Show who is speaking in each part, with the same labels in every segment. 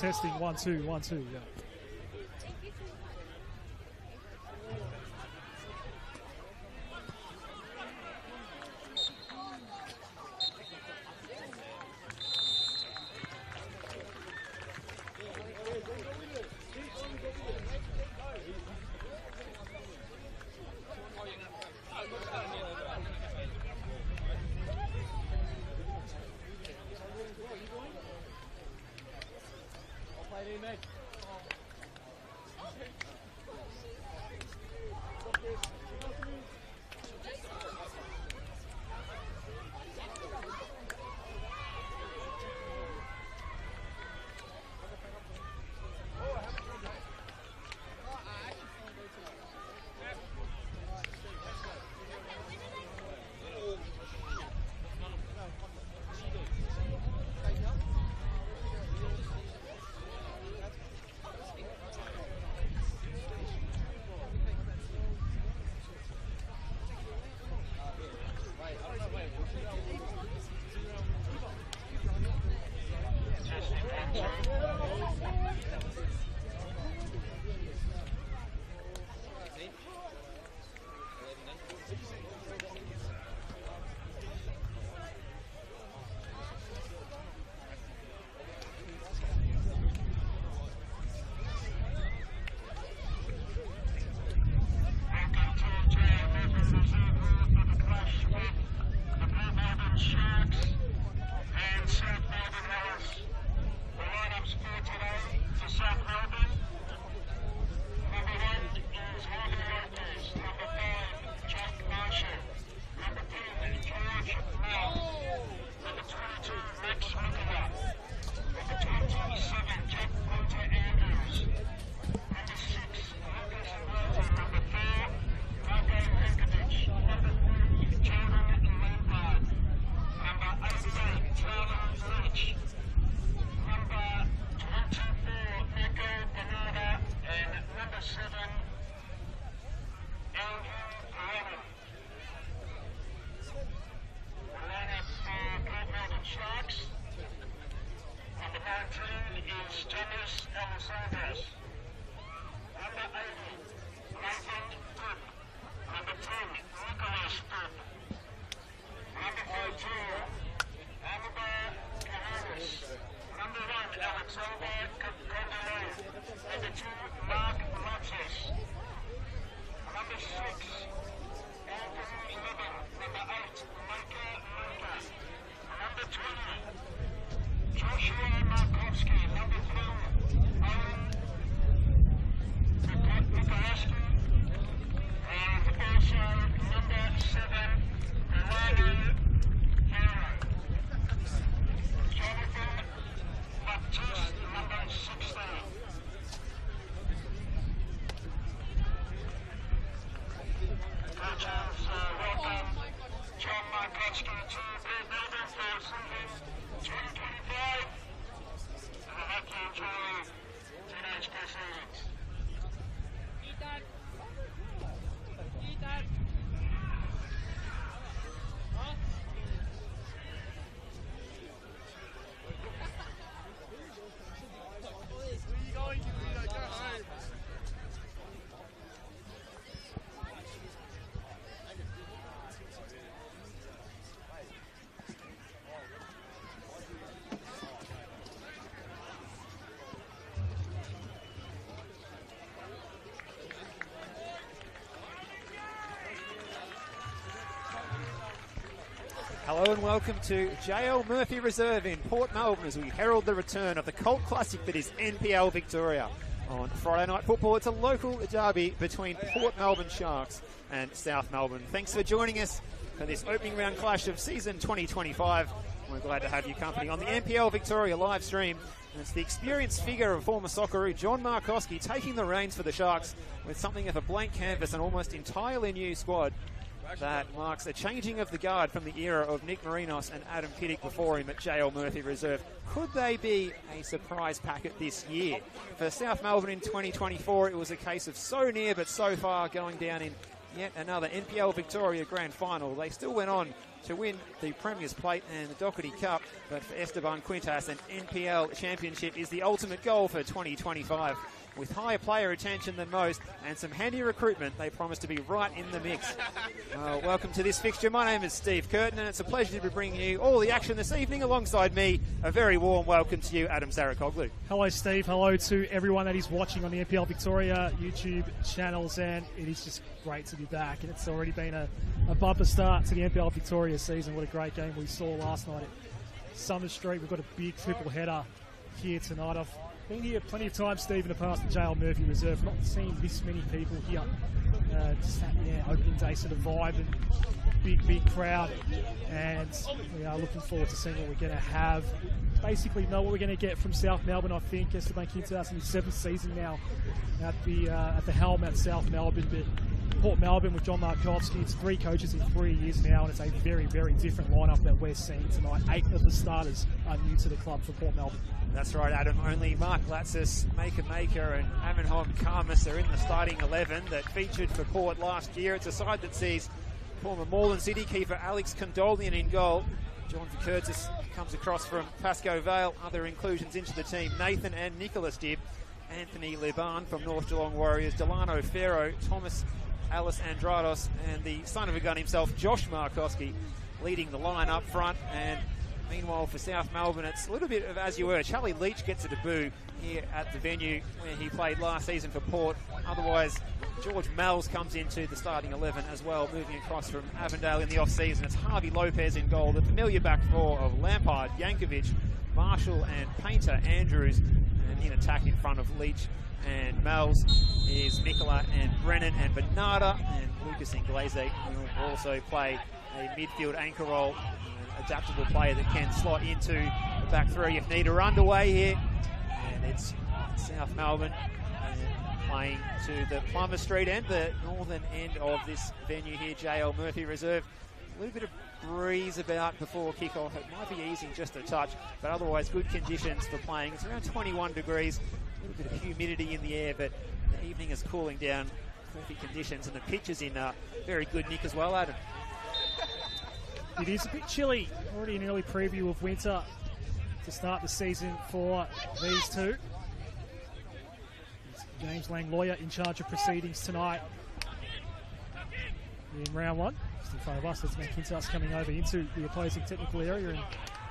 Speaker 1: Testing 1 2 1 2. Yeah.
Speaker 2: Hello and welcome to JL Murphy Reserve in Port Melbourne as we herald the return of the cult classic that is NPL Victoria. On Friday Night Football, it's a local derby between Port Melbourne Sharks and South Melbourne. Thanks for joining us for this opening round clash of season 2025. We're glad to have you company on the NPL Victoria live stream. And it's the experienced figure of former Socceroo John Markoski taking the reins for the Sharks with something of a blank canvas and almost entirely new squad. That marks a changing of the guard from the era of Nick Marinos and Adam Piddick before him at JL Murphy Reserve. Could they be a surprise packet this year? For South Melbourne in 2024, it was a case of so near but so far, going down in yet another NPL Victoria Grand Final. They still went on to win the Premier's Plate and the Doherty Cup, but for Esteban Quintas, an NPL Championship is the ultimate goal for 2025. With higher player retention than most and some handy recruitment, they promise to be right in the mix. Welcome to this fixture. My name is Steve Curtin, and it's a pleasure to be bringing you all the action this evening. Alongside me, a very warm welcome to you, Adam Zarakoglu.
Speaker 1: Hello, Steve. Hello to everyone that is watching on the NPL Victoria YouTube channels, and it is just great to be back. And it's already been a bumper start to the NPL Victoria season. What a great game we saw last night at Summer Street. We've got a big triple header here tonight. I've been here plenty of times, Steve, in the past at JL Murphy Reserve. Not seen this many people here. Just opening day sort of vibe and big crowd. And we are looking forward to seeing what we're going to have. Basically know what we're going to get from South Melbourne, I think. Esteban Quintas in his 7th season now at the helm at South Melbourne. But Port Melbourne with John Markovski, it's 3 coaches in 3 years now, and it's a very, very different lineup that we're seeing tonight. 8 of the starters are new to the club for Port Melbourne.
Speaker 2: That's right, Adam. Only Mark Latsis, Maker and Amenhom Karmas are in the starting 11 that featured for Port last year. It's a side that sees former Moreland City keeper Alex Condolian in goal. John Curtis comes across from Pascoe Vale. Other inclusions into the team, Nathan and Nicholas Dibb, Anthony Liban from North Geelong Warriors, Delano Ferro, Thomas Alice Andrados, and the son of a gun himself, Josh Markoski, leading the line up front. And meanwhile, for South Melbourne, it's a little bit of as you were. Charlie Leach gets a debut here at the venue where he played last season for Port. Otherwise, George Mells comes into the starting 11 as well, moving across from Avondale in the off-season. It's Harvey Lopez in goal, the familiar back four of Lampard, Yankovic, Marshall and Painter Andrews, and in attack in front of Leach and Mells is Nicola and Brennan and Bernarda, and Lucas Inglese will also play a midfield anchor role, an adaptable player that can slot into the back three if need. Are underway here, and it's South Melbourne playing to the Plummer Street end, the northern end of this venue here, JL Murphy Reserve. A little bit of breeze about before kickoff. It might be easing just a touch, but otherwise good conditions for playing. It's around 21 degrees, a little bit of humidity in the air, but the evening is cooling down. Perfect conditions, and the pitch is in very good nick as well, Adam.
Speaker 1: It is a bit chilly. Already an early preview of winter to start the season for these two. James Lang, lawyer in charge of proceedings tonight. in round one. Just in front of us, that's McIntyre coming over into the opposing technical area and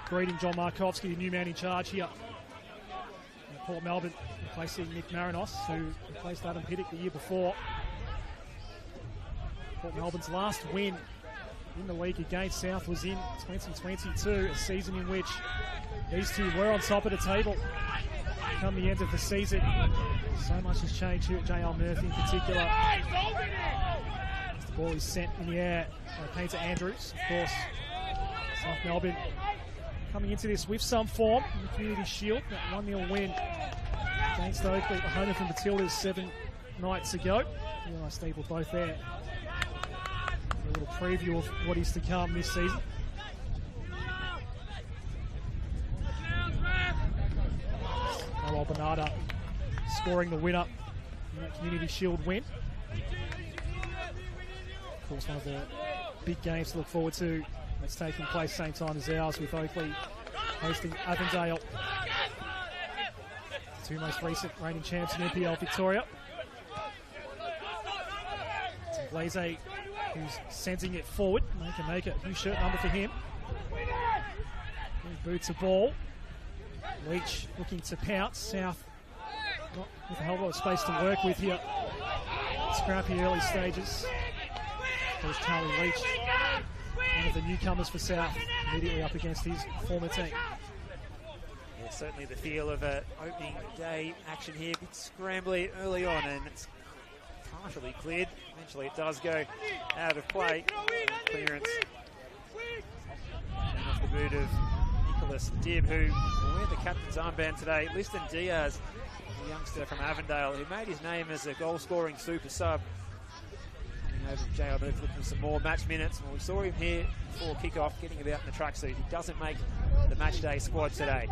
Speaker 1: greeting John Markovsky, the new man in charge here. Port Melbourne replacing Nick Marinos, who replaced Adam Piddick the year before. Port Melbourne's last win in the league against South was in 2022, a season in which these two were on top of the table come the end of the season. So much has changed here at JL Murphy in particular. As the ball is sent in the air by Painter Andrews. Of course, South Melbourne coming into this with some form in the Community Shield. That 1-0 win against Oakley, the home of the Matildas 7 nights ago. You and Steve were both there. A little preview of what is to come this season. Noel Bernarda scoring the winner in that Community Shield win. Of course, one of the big games to look forward to that's taking place same time as ours, with Oakley hosting Avondale. The two most recent reigning champs in NPL Victoria. Blaze, who's sending it forward. Make it. New shirt number for him. Boots a ball. Leach looking to pounce. South not with a hell of a lot of space to work with here. Scrappy early stages. There's Charlie Leach, one of the newcomers for South, immediately up against his former team.
Speaker 2: Yeah, certainly the feel of an opening day action here. A bit scrambly early on, and it's partially cleared. Eventually it does go out of play. Clearance off the boot of Nicholas Dibb, who will wear the captain's armband today. Liston Diaz, a youngster from Avondale, who made his name as a goal-scoring super sub. Coming over to JL Murphy looking for some more match minutes. Well, we saw him here before kickoff, getting about in the tracksuit. He doesn't make the match day squad today.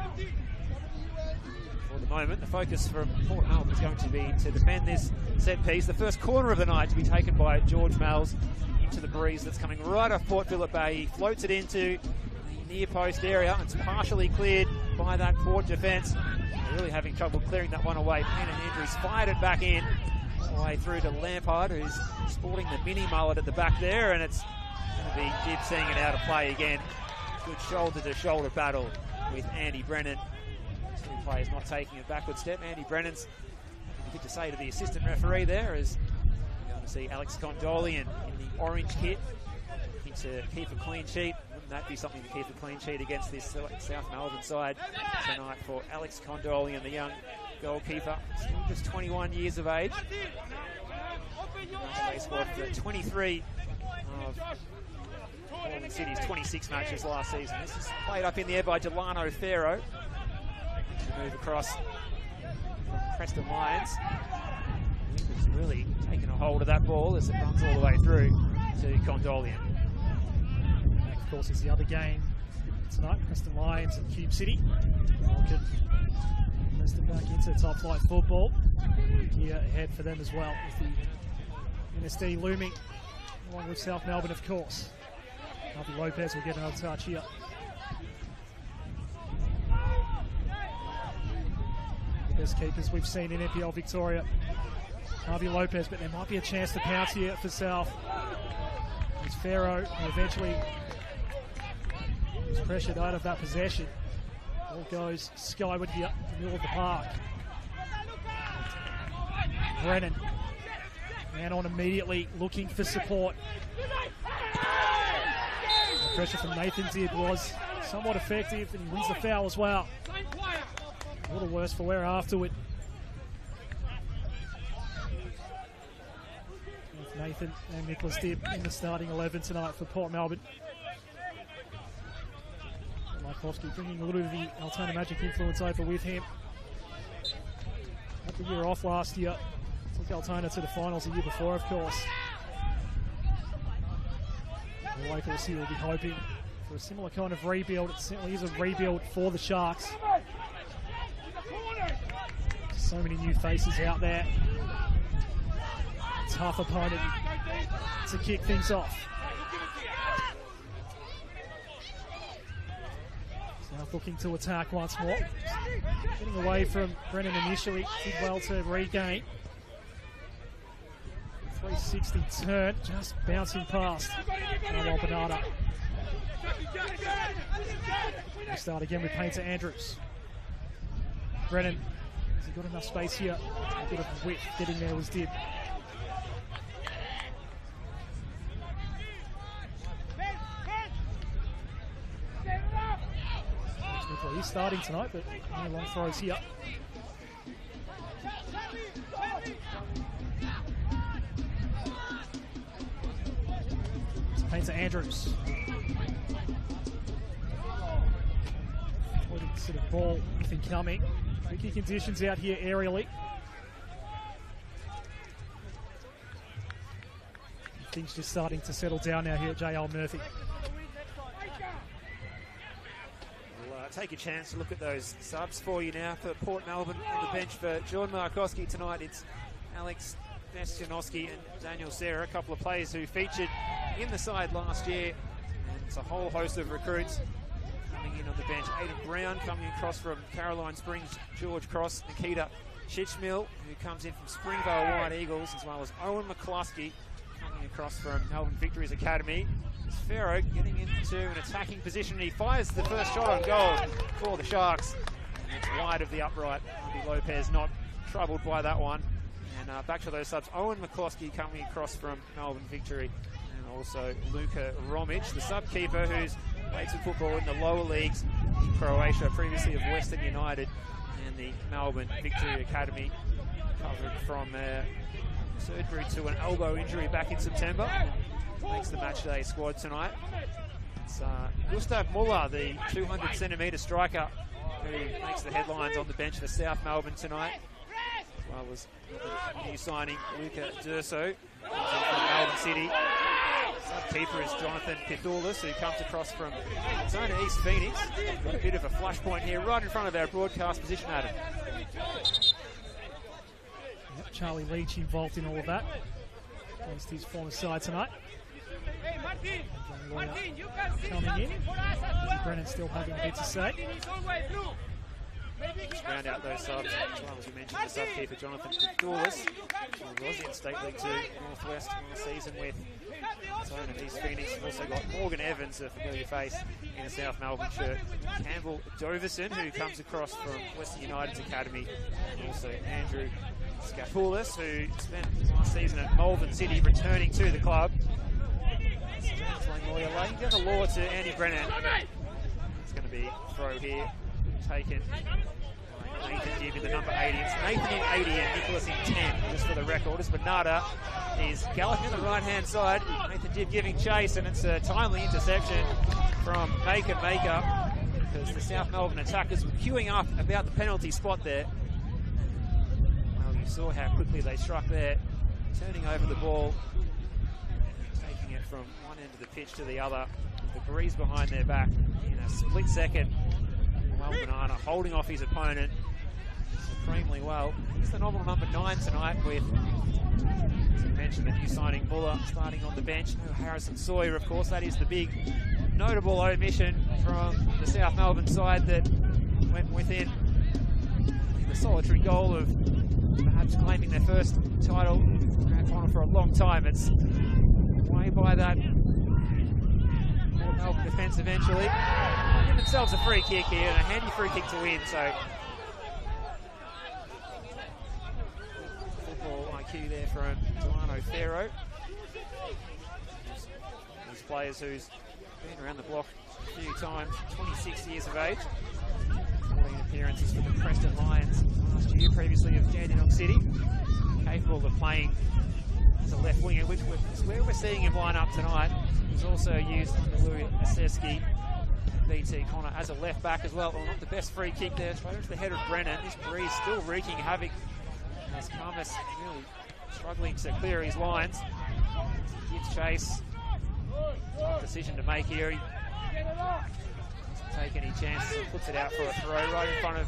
Speaker 2: For the moment, the focus from Port Melbourne is going to be to defend this set piece. The first corner of the night to be taken by George Malls into the breeze that's coming right off Port Phillip Bay. He floats it into the near post area. It's partially cleared by that Port defence. They're really having trouble clearing that one away. Painter Andrews fired it back in, all the way through to Lampard, who's sporting the mini mullet at the back there, and it's going to be Dibb seeing it out of play again. Good shoulder-to-shoulder battle with Andy Brennan. Two players not taking a backward step. Andy Brennan's good to say to the assistant referee there, as we're going to see Alex Condolian in the orange kit, looking to keep a clean sheet. Wouldn't that be something to keep a clean sheet against this South Melbourne side tonight for Alex Condolian, the young goalkeeper, still just 21 years of age. They squad for 23 of Auckland City's 26 matches last season. This is played up in the air by Delano Ferro. To move across from Preston Lions. He's really taken a hold of that ball as it runs all the way through to Condolian.
Speaker 1: Of course, is the other game tonight, Preston Lions and Cube City. Welcome Preston back into top flight football. Year ahead for them as well, with the NSD looming, along with South Melbourne, of course. Harvey Lopez will get another touch here. The best keepers we've seen in NPL Victoria, Harvey Lopez, but there might be a chance to pounce here for South. It's Ferro, who eventually was pressured out of that possession. Ball goes skyward here in the middle of the park. Brennan, man on immediately, looking for support. The pressure from Nathan Dibb was somewhat effective, and he wins the foul as well. A little worse for wear afterward. With Nathan and Nicholas Dibb in the starting 11 tonight for Port Melbourne. Markovsky bringing a little bit of the Altona Magic influence over with him. Had the year off last year. Took Altona to the finals the year before, of course. The locals here will be hoping for a similar kind of rebuild. It certainly is a rebuild for the Sharks. So many new faces out there. Tough opponent to kick things off. South looking to attack once more. Getting away from Brennan initially. Did well to regain. 360 turn, just bouncing past. Well, Banana. We'll start again with Painter Andrews. Brennan, has he got enough space here? A bit of width getting there was did. Well, he's starting tonight, but no long throws here. It's Painter Andrews. Sort of ball, nothing coming. Tricky conditions out here aerially. Things just starting to settle down now here at JL Murphy.
Speaker 2: We'll take a chance to look at those subs for you now for Port Melbourne on the bench for Jordan Markowski tonight. It's Alex Vestionowski and Daniel Serra, a couple of players who featured in the side last year. And it's a whole host of recruits coming in on the bench. Aidan Brown coming across from Caroline Springs, George Cross, Nikita Chitchmill, who comes in from Springvale White Eagles, as well as Owen McCluskey coming across from Melbourne Victories Academy. It's Farrow getting into an attacking position. He fires the first shot on goal for the Sharks. And it's wide of the upright. Andy Lopez not troubled by that one. And back to those subs. Owen McCluskey coming across from Melbourne Victory. And also Luka Romic, the sub-keeper who's played some football in the lower leagues in Croatia, previously of Western United and the Melbourne Victory Academy. Covered from surgery to an elbow injury back in September. Makes the matchday squad tonight. It's Gustav Muller, the 200-centimetre striker, who makes the headlines on the bench for South Melbourne tonight. As well as the new signing, Luca Durso, from Melbourne City. Sub-keeper is Jonathan Pithoulis, who comes across from Zona East Phoenix. Got a bit of a flashpoint here, right in front of our broadcast position, Adam.
Speaker 1: Yep, Charlie Leach involved in all of that. Against his former side tonight. Coming in. Brennan still having a bit to say.
Speaker 2: Just round out those subs, as well as you mentioned, the sub-keeper Jonathan Pithoulis, who was in State League 2 Northwest last season with Zona East Phoenix. We've also got Morgan Evans, a familiar face in a South Melbourne shirt. Campbell Doverson, who comes across from Western United's academy. And also Andrew Scapoulis, who spent last season at Melbourne City, returning to the club. Laying down the law to Andy Brennan. It's going to be a throw here, taken by Nathan Dibb in the number 80. It's Nathan in 80 and Nicholas in 10, just for the record. As Bernarda is galloping on the right-hand side. Nathan Dibb giving chase, and it's a timely interception from Maker, because the South Melbourne attackers were queuing up about the penalty spot there. Well, you saw how quickly they struck there, turning over the ball, taking it from one end of the pitch to the other, with the breeze behind their back in a split second. Well, Banana holding off his opponent supremely well. He's the nominal number 9 tonight, with, as I mentioned, the new signing Muller starting on the bench. No Harrison Sawyer, of course. That is the big notable omission from the South Melbourne side that went within the solitary goal of perhaps claiming their first title grand final for a long time. It's way by that Melbourne defence eventually. Give themselves a free kick here, and a handy free kick to win. So football IQ there from Delano Ferro. These players who's been around the block a few times, 26 years of age. 14 appearances for the Preston Lions last year, previously of Dandenong City. Capable of playing as a left winger, which is where we're seeing him line up tonight. He's also used Louis Aseski, BT Connor, as a left back as well. Well, not the best free kick there, straight into the head of Brennan. This breeze still wreaking havoc as Karmas really struggling to clear his lines. Gives chase. Tough decision to make here. He doesn't take any chances, puts it out for a throw right in front of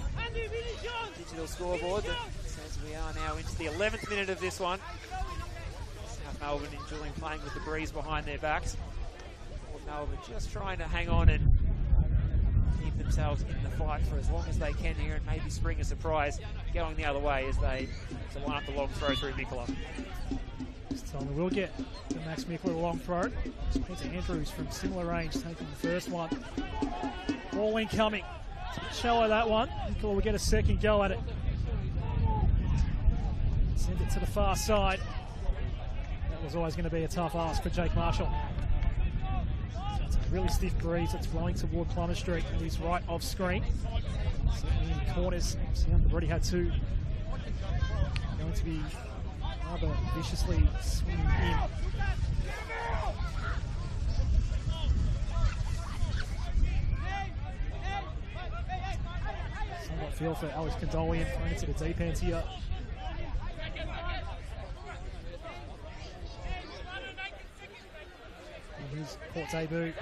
Speaker 2: digital scoreboard that says we are now into the 11th minute of this one. South Melbourne and Julian playing with the breeze behind their backs. Port Melbourne just trying to hang on and keep themselves in the fight for as long as they can here, and maybe spring a surprise going the other way as they line up the long throw through Nicola.
Speaker 1: This time we will get to Max Mickler, a long throw. Spencer Andrews from similar range taking the first one. Ball incoming. It's a bit shallow, that one. Mickler will get a second go at it. Send it to the far side. That was always going to be a tough ask for Jake Marshall. So it's a really stiff breeze that's blowing toward Plummer Street, and he's right off screen. Certainly in the corners. Sound have already had two. Going to be rather viciously swinging in. Somewhat feel for Alex Condolian throwing it to the deep end here. His court debut.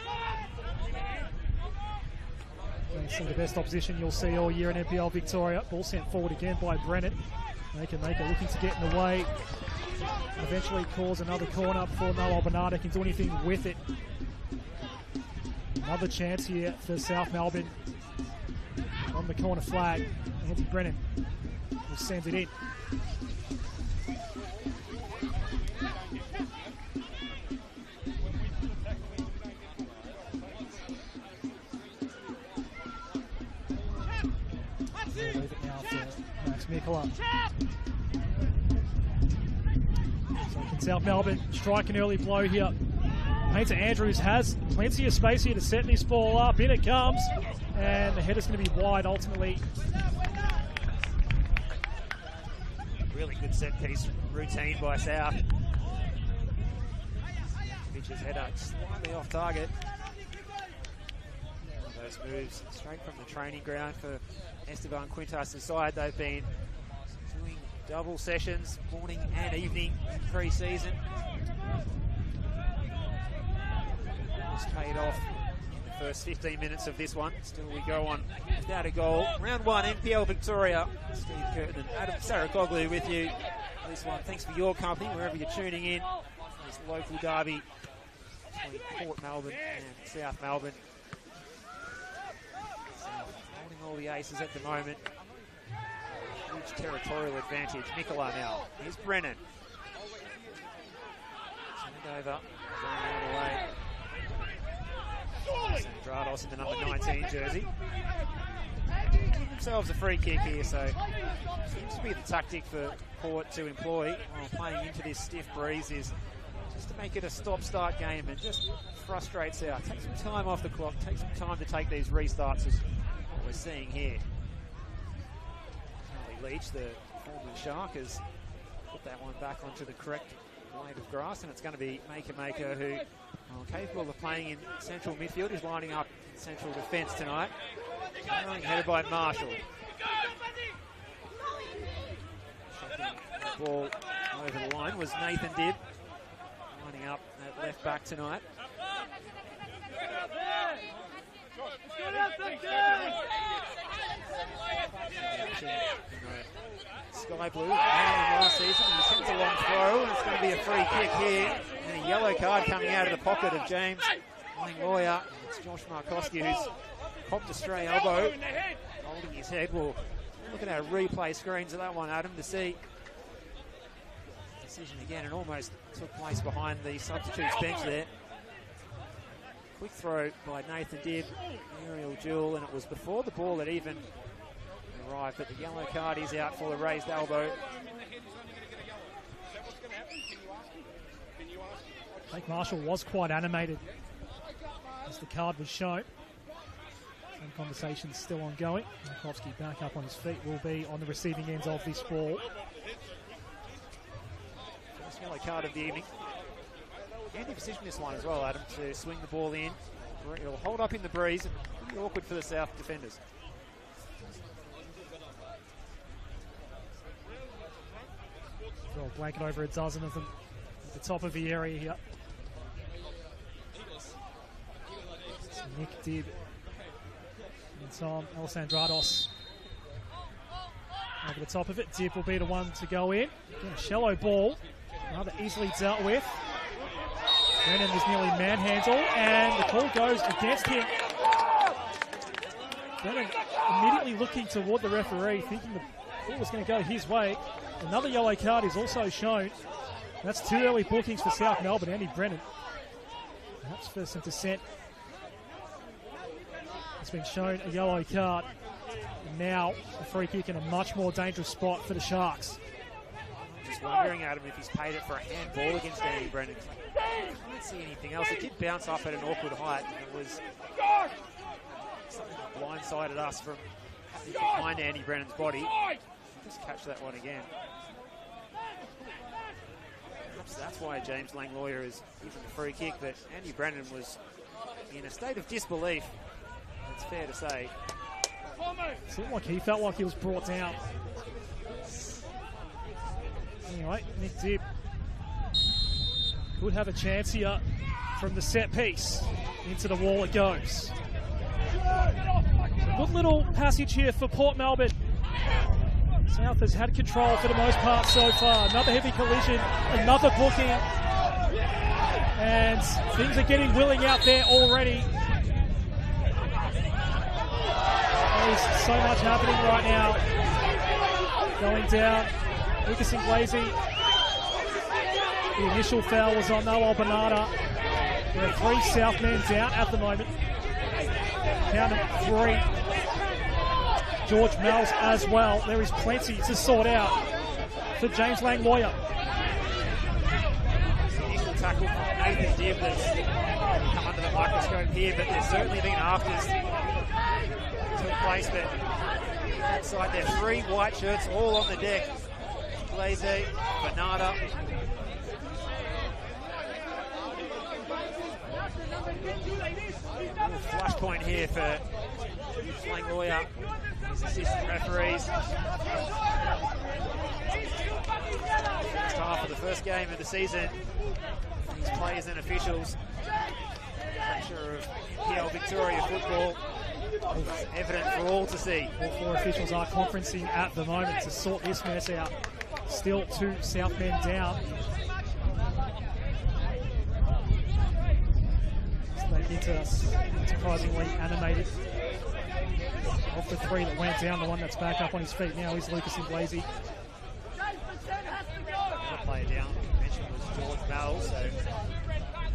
Speaker 1: Some of the best opposition you'll see all year in NPL Victoria. Ball sent forward again by Brennan. Maker looking to get in the way. Eventually cause another corner before Noel Bernardo can do anything with it. Another chance here for South Melbourne. On the corner flag, Andy Brennan will send it in. Leave it now for Max Mickler. So can South Melbourne strike an early blow here? Painter Andrews has plenty of space here to set this ball up. In it comes, and the header's going to be wide ultimately.
Speaker 2: Really good set piece routine by South. Mitch's header slightly off target. Those moves straight from the training ground for Esteban Quintas' side. They've been doing double sessions morning and evening in pre-season. Just paid off in the first 15 minutes of this one. Still we go on without a goal. Round one, NPL Victoria. Steve Curtin and Adam Sarakoglu with you for this one. Thanks for your company wherever you're tuning in. This local derby between Port Melbourne and South Melbourne. Holding all the aces at the moment. Huge territorial advantage. Nicola now. Here's Brennan. Turned over. Going the other way. Sandrados in the number 19 jersey. Give themselves a free kick here, so seems to be the tactic for Port to employ while playing into this stiff breeze is just to make it a stop-start game and just frustrates out. Take some time off the clock, take some time to take these restarts, as what we're seeing here. Charlie Leach, the former Shark, has put that one back onto the correct blade of grass, and it's going to be Maker who, well, capable of playing in central midfield, is lining up in central defence tonight. Headed by Marshall. Shocking the ball over the line was Nathan Dibb, lining up at left back tonight. Sky Blue, last season, he sends a long throw, and it's going to be a free kick here. And a yellow card coming out of the pocket of James Lawyer. It's Josh Markowski who's popped a stray elbow, holding his head. We'll look at our replay screens of that one, Adam, to see. Decision again, and almost took place behind the substitutes bench there. Quick throw by Nathan Dibb, aerial duel, and it was before the ball had even arrived, but the yellow card is out for the raised elbow.
Speaker 1: Jake Marshall was quite animated as the card was shown. Some conversations still ongoing. Markowski back up on his feet, will be on the receiving end of this ball.
Speaker 2: First yellow card of the evening. Handy position this one as well, Adam, to swing the ball in. It'll hold up in the breeze and be awkward for the South defenders.
Speaker 1: Throw a blanket over a dozen of them at the top of the area here. So Nick Dibb and Tom Alessandrados over the top of it. Dibb will be the one to go in. Again, a shallow ball, rather easily dealt with. Brennan was nearly manhandled, and the call goes against him. Brennan immediately looking toward the referee, thinking the ball was going to go his way. Another yellow card is also shown. That's 2 early bookings for South Melbourne. Andy Brennan, perhaps for some dissent. It's been shown a yellow card. And now a free kick in a much more dangerous spot for the Sharks.
Speaker 2: Just wondering, Adam, if he's paid it for a handball against Andy Brennan. I can't see anything else. It did bounce up at an awkward height, and it was something that blindsided us from behind Andy Brennan's body. Just catch that one again. Perhaps that's why James Langloyer is given the free kick, but Andy Brennan was in a state of disbelief. It's fair to say.
Speaker 1: It looked like he felt like he was brought down. Anyway, Nick Dibb could have a chance here from the set piece. Into the wall it goes. Good little passage here for Port Melbourne. South has had control for the most part so far. Another heavy collision, another booking. And things are getting willing out there already. There's so much happening right now. Going down. Lucas Inglesi. The initial foul was on Noel Bernarda. There are 3 South men down at the moment. Count them 3. George Mells as well. There is plenty to sort out for James Langloyer.
Speaker 2: Initial tackle from Nathan Dibb that's come under the microscope here, but there's certainly been afters took place. But that side there, 3 white shirts all on the deck. Glaze, Bernarda. Flush point here for Langloyer, his assistant referees. First half of the first game of the season. These players and officials. Pressure of PL Victoria football. It's evident for all to see.
Speaker 1: All 4 officials are conferencing at the moment to sort this mess out. Still 2 South men down. Surprisingly animated. Off the 3 that went down, the one that's back up on his feet now is Lucas Inglesi.
Speaker 2: Another player down, mentioned was George Mells, so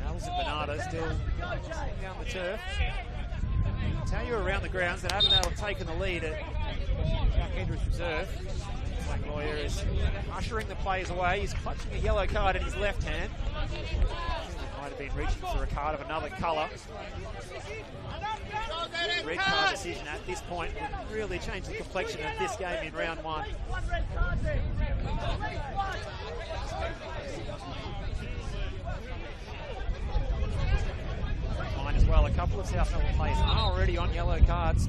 Speaker 2: Mells and Bernarda still down the turf. Tell you around the grounds that Avondale have taken the lead at Jack Edwards Reserve. Langloyer is ushering the players away. He's clutching a yellow card in his left hand. Might have been reaching for a card of another colour. Red card decision at this point would really change the complexion of this game in round 1. Mine as well, a couple of South Melbourne players are already on yellow cards.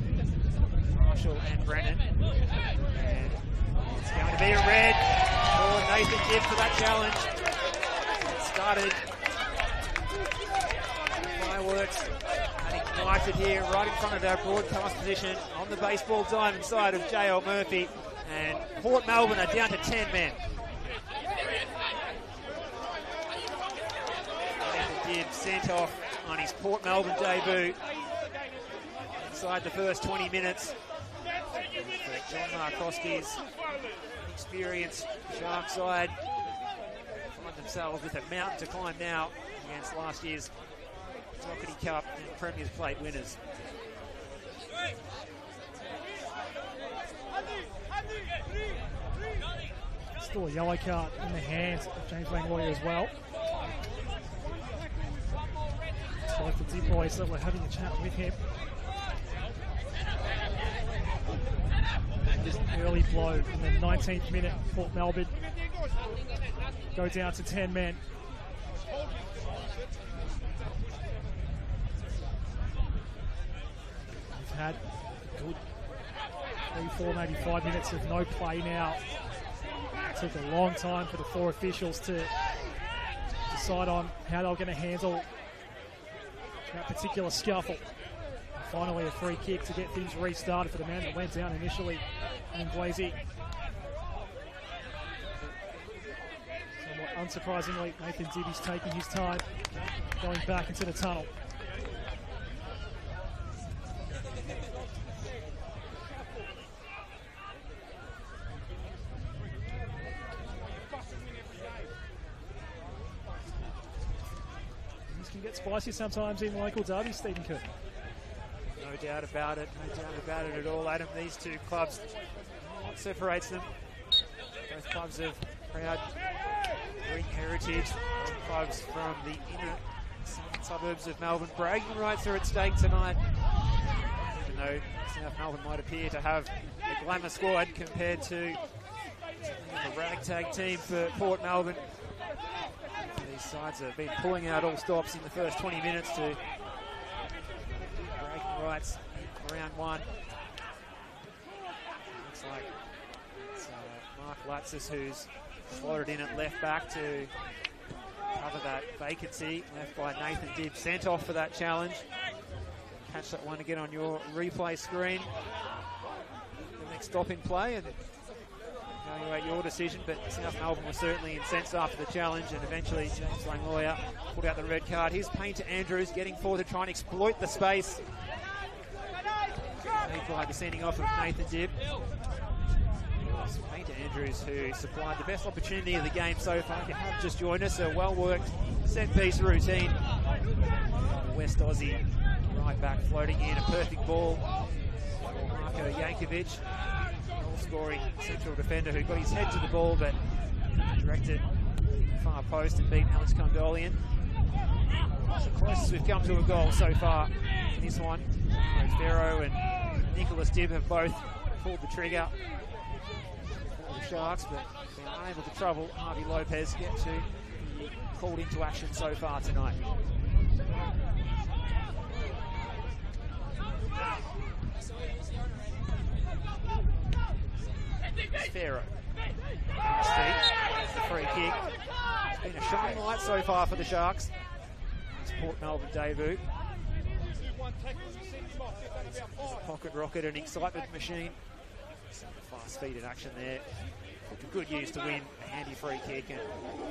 Speaker 2: Marshall and Brennan. And it's going to be a red for Nathan Dibb for that challenge. It started fireworks and ignited here right in front of our broadcast position on the baseball diamond side of JL Murphy, and Port Melbourne are down to 10 men. Nathan Dibb sent off on his Port Melbourne debut inside the first 20 minutes. For John Markowski's experienced Shark side find themselves with a mountain to climb now against last year's Doherty Cup and Premier's Plate winners.
Speaker 1: Still a yellow card in the hands of James Langloyer as well. So for the boys that were having a chat with him. Just an early blow in the 19th minute. Port Melbourne go down to 10 men. We've had a good 3, 4, maybe 5 minutes of no play now. It took a long time for the 4 officials to decide on how they were going to handle that particular scuffle. And finally, a free kick to get things restarted for the man that went down initially, Inglesi. Somewhat unsurprisingly, Nathan Dibb is taking his time, going back into the tunnel. get spicy sometimes in local derbies, Stephen Kerr.
Speaker 2: No doubt about it. No doubt about it at all, Adam. These two clubs, what separates them? Both clubs have proud Greek heritage. Both clubs from the inner suburbs of Melbourne. Bragging rights are at stake tonight. Even though South Melbourne might appear to have a glamour squad compared to the ragtag team for Port Melbourne. These sides have been pulling out all stops in the first 20 minutes to bragging rights in round one. Looks like it's Mark Latsis who's slotted in at left back to cover that vacancy left by Nathan Dibb. Sent off for that challenge. Catch that one again on your replay screen. The next stop in play and evaluate your decision, but South Melbourne was certainly incensed after the challenge, and eventually James Langloya pulled out the red card. Here's Payne to Andrews, getting forward to try and exploit the space. By the sending off of Nathan Dibb. Payne to Andrews, who supplied the best opportunity of the game so far. If you have just joined us, a well-worked set-piece routine. West Aussie right back floating in, a perfect ball for Marko Jankovic. Scoring central defender who got his head to the ball but directed far post and beat Alex Condolian. It's the closest we've come to a goal so far in this one. Ferro and Nicholas Dibb have both pulled the trigger for the Sharks, but been unable to trouble Harvey Lopez get to be called into action so far tonight. Ferro. The free kick. It's been a shining light so far for the Sharks. It's Port Melbourne debut. It's a pocket rocket, an excitement machine. Some fast feet in action there. Put to good use to win a handy free kick. And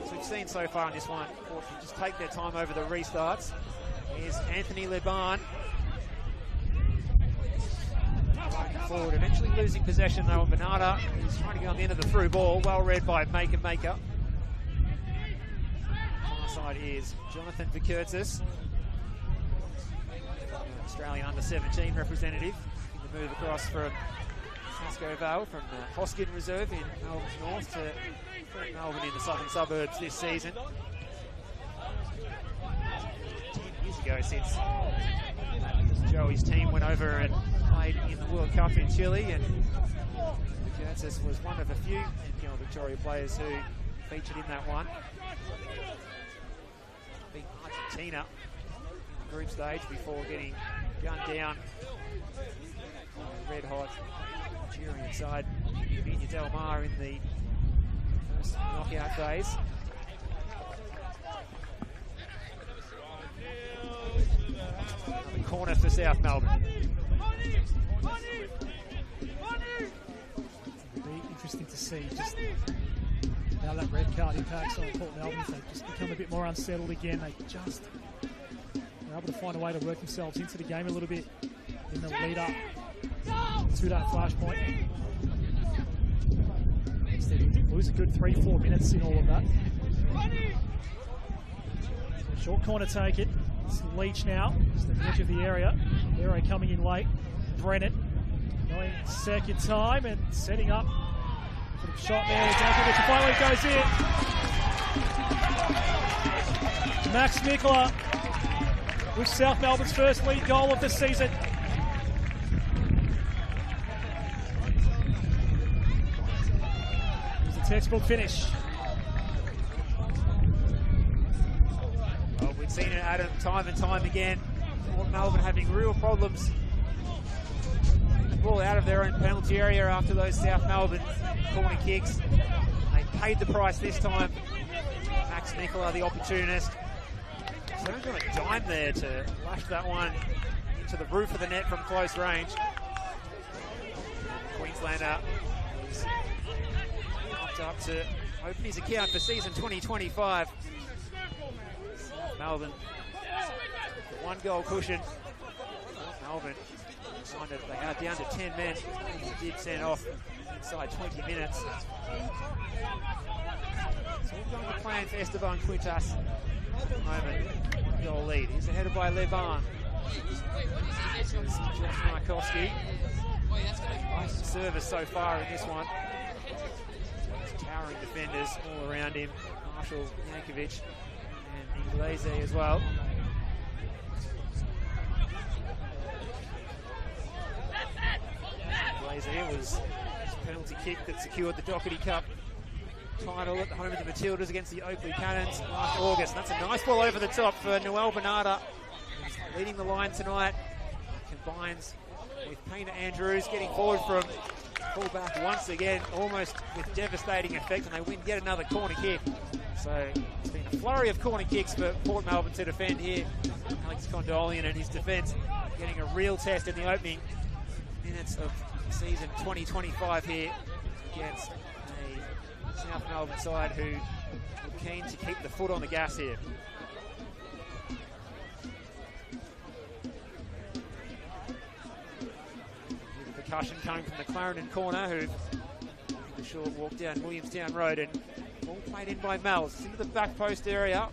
Speaker 2: as we've seen so far in this one, Port can just take their time over the restarts. Here's Anthony Leban. Forward, eventually losing possession though. Bernarda is trying to get on the end of the through ball. Well read by Maker. Far side is Jonathan Vikertis, Australian under-17 representative. In the move across from Sasco Vale from Hoskin Reserve in Melbourne's north to Melbourne in the southern suburbs this season. 10 years ago since Joey's team went over and played in the World Cup in Chile, and Vikertis was one of a few NPL Victoria players who featured in that one. Beat Argentina in the group stage before getting gunned down by the red-hot Nigerian side, Vinya Del Mar, in the first knockout phase. Another corner for South Melbourne.
Speaker 1: It'll be interesting to see just how that red card impacts on Port Melbourne. If they just become a bit more unsettled again, they just are able to find a way to work themselves into the game a little bit in the lead up to that flashpoint. Instead, lose a good 3-4 minutes in all of that. Short corner taken. It's Leach now, just at the edge of the area. Aero coming in late. Brennan going second time and setting up. Sort of shot there. Jankovic finally goes in. Max Mikla with South Melbourne's first lead goal of the season. It was a textbook finish.
Speaker 2: Well, we've seen it, Adam, time and time again. Port Melbourne having real problems. The ball out of their own penalty area after those South Melbourne corner kicks. They paid the price this time. Max Mikla, the opportunist. So he's got a dime there to lash that one into the roof of the net from close range. Queenslander is pumped up to open his account for season 2025. Melbourne, one goal cushion. Melbourne Reminder that they are down to 10 men. They did send off inside 20 minutes. It's all going to plan for Esteban Quintas at the moment. 1-goal lead. He's headed by Levan. Josh Markowski. Nice service so far in this one. Towering defenders all around him. Marshall, Yankovic, and Inglese as well. Inglese was a penalty kick that secured the Doherty Cup title at the home of the Matildas against the Oakley Cannons last August. And that's a nice ball over the top for Noel Bernarda. He's leading the line tonight. Combines with Painter Andrews getting forward from fullback once again, almost with devastating effect, and they win yet another corner kick. So it's been a flurry of corner kicks for Port Melbourne to defend here. Alex Condolian and his defence getting a real test in the opening minutes of season 2025 here against a South Melbourne side who are keen to keep the foot on the gas here. Percussion coming from the Clarendon corner, who the short walk down Williamstown Road, and all played in by Mel's. It's into the back post area.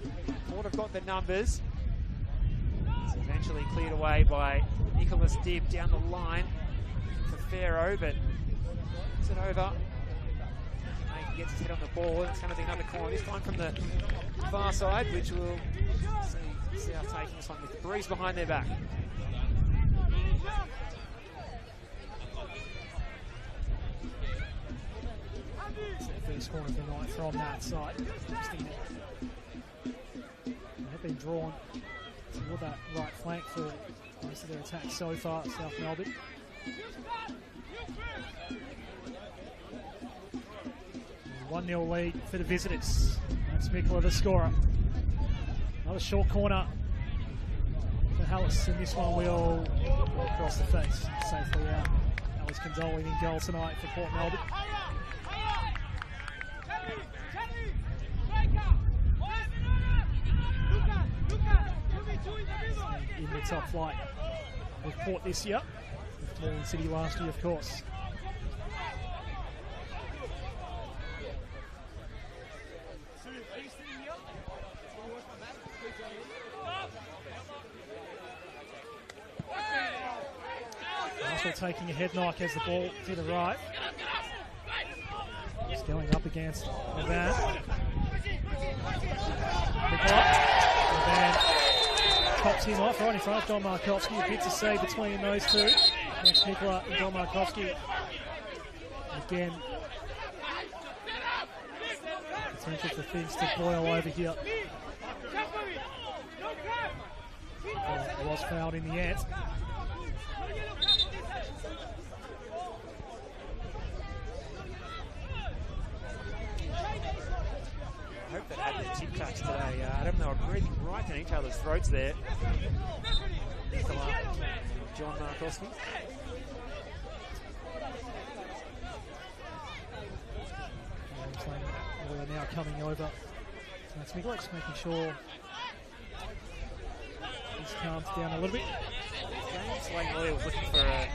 Speaker 2: Port have got the numbers. It's eventually cleared away by Nicholas Dibb down the line for Pharaoh, but it's it over. He gets his head on the ball. It's going to be another corner, this time from the far side, which will see South taking this one with the breeze behind their back.
Speaker 1: First corner of the night from that side. They have been drawn toward that right flank for most of their attacks so far at South Melbourne. 1-0 lead for the visitors. That's Mikla, the scorer. Another short corner for Hallis, and this one will go across the face. Safely out. Alex Condolian in goal tonight for Port Melbourne. In the top flight with Port this year, with Melbourne City last year, of course. Marshall taking a head knock as the ball to the right. He's going up against Levan. Levan pops him off right in front of Don Markowski. A bit to say between those two. Max Mikla and Don Markowski. Again, potential for things to boil over here. It was fouled in the end.
Speaker 2: I hope they had their tip touch today, Adam. They were breathing right in each other's throats there. Nicola, John Markowski.
Speaker 1: They're now coming over. That's Mikla, just making sure he's calmed down a little bit.
Speaker 2: Slayton Lawyer was looking for a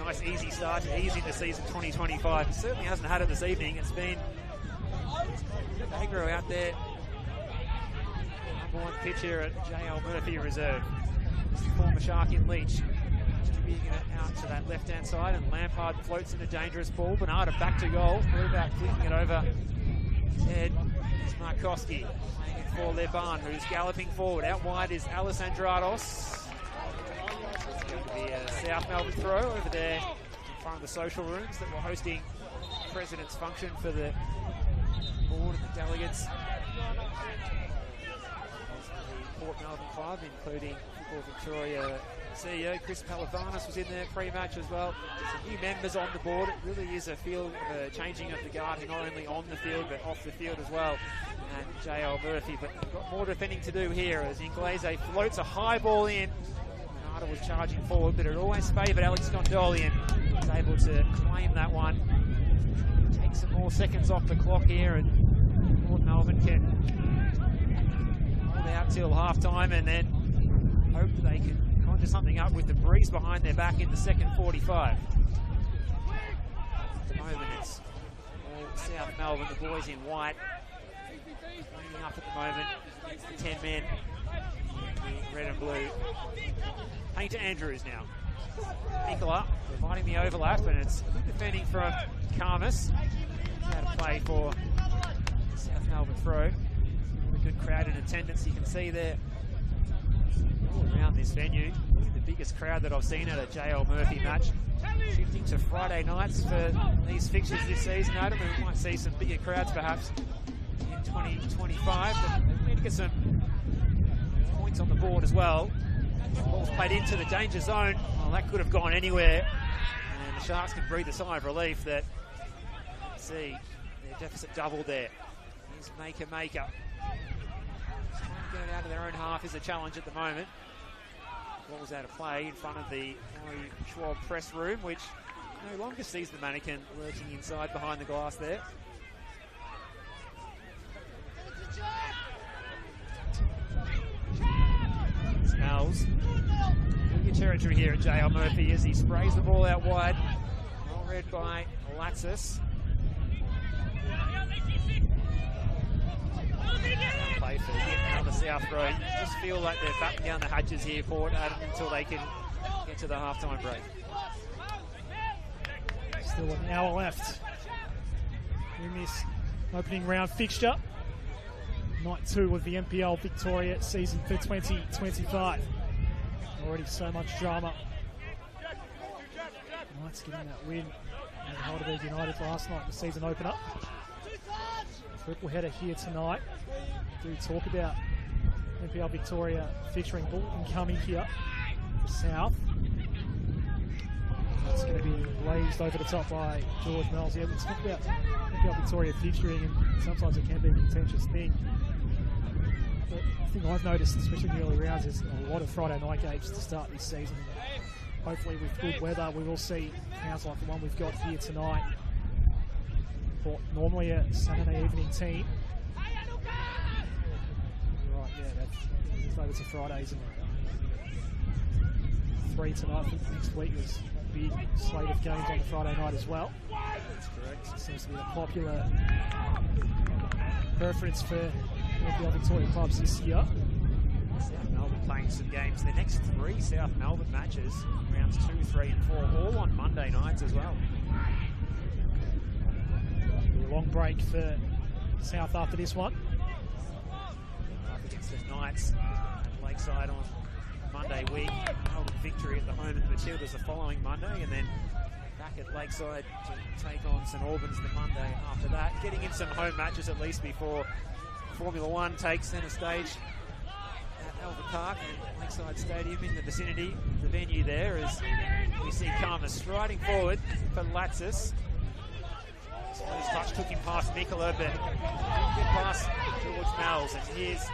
Speaker 2: nice easy start to ease into season 2025. He certainly hasn't had it this evening. It's been Agro out there. Number one pitcher at J.L. Murphy Reserve. It's the former Shark in Leach. Distributing it out to that left-hand side, and Lampard floats in a dangerous ball. Bernarda back to goal. Quarterback flicking it over his head. It's Markowski playing it for Levan, who's galloping forward. Out wide is Alessandrados. It's going to be a South Melbourne throw over there in front of the social rooms that were hosting the President's function for the board and the delegates. The Port Melbourne club, including Football Victoria CEO Chris Palavanis was in there pre-match as well. Some new members on the board. It really is a field changing of the guard, not only on the field but off the field as well. And J.L. Murphy, but we've got more defending to do here as Inglese floats a high ball in. Bernarda was charging forward, but it always favoured Alex Condolian. Was able to claim that one. Take some more seconds off the clock here, and Port Melbourne can hold out till half time and then hope that they can conjure something up with the breeze behind their back in the second 45. At the moment, it's all South Melbourne, the boys in white. Bringing up at the moment against the 10 men. The red and blue. Painter Andrews now. Nicola providing the overlap, and it's good defending from Karmas. Out of play for South Melbourne throw. What a good crowd in attendance you can see there all around this venue. Probably the biggest crowd that I've seen at a JL Murphy match. Shifting to Friday nights for these fixtures this season, Adam, and we might see some bigger crowds perhaps in 2025, but we need to get some points on the board as well. Ball's played into the danger zone. Well, that could have gone anywhere, and the Sharks can breathe a sigh of relief that, see, their deficit doubled there. Here's Maker. Trying to get it out of their own half is a challenge at the moment. Ball's out of play in front of the Laurie Schwab press room, which no longer sees the mannequin lurking inside behind the glass there. Smells. Good territory here at JL Murphy as he sprays the ball out wide. Well read by Latsis. Play for another South row. Just feel like they're batting down the hatches here, Port, Adam, until they can get to the halftime break.
Speaker 1: Still an hour left in this opening round fixture. Night 2 of the NPL Victoria season for 2025. Already so much drama. Knights getting that win over Heidelberg United last night in the season opener. Triple header here tonight. Do talk about NPL Victoria featuring Bolton coming here for South. It's going to be blazed over the top by George Mells. Yeah, let's talk about NPL Victoria featuring, and sometimes it can be a contentious thing. But the thing I've noticed, especially in the early rounds, is a lot of Friday night games to start this season. Hopefully with good weather, we will see rounds like the one we've got here tonight. For normally a Saturday evening team. Right, yeah, that's it's a Friday, isn't it? 3 tonight. I think next week there's a big slate of games on the Friday night as well.
Speaker 2: That's correct.
Speaker 1: It seems to be a popular preference for NPL Victoria clubs this year.
Speaker 2: South Melbourne playing some games. The next 3 South Melbourne matches, rounds 2, 3 and 4, all on Monday nights as well.
Speaker 1: A long break for South after this one.
Speaker 2: Up against the Knights at Lakeside on Monday week. Melbourne victory at the home of the Matildas the following Monday, and then back at Lakeside to take on St Albans the Monday after that. Getting in some home matches at least before Formula 1 takes centre stage at Albert Park and Lakeside Stadium in the vicinity of the venue there, as we see Karma striding forward for Latsis. His touch took him past Nicola, but good pass towards Mells, and here's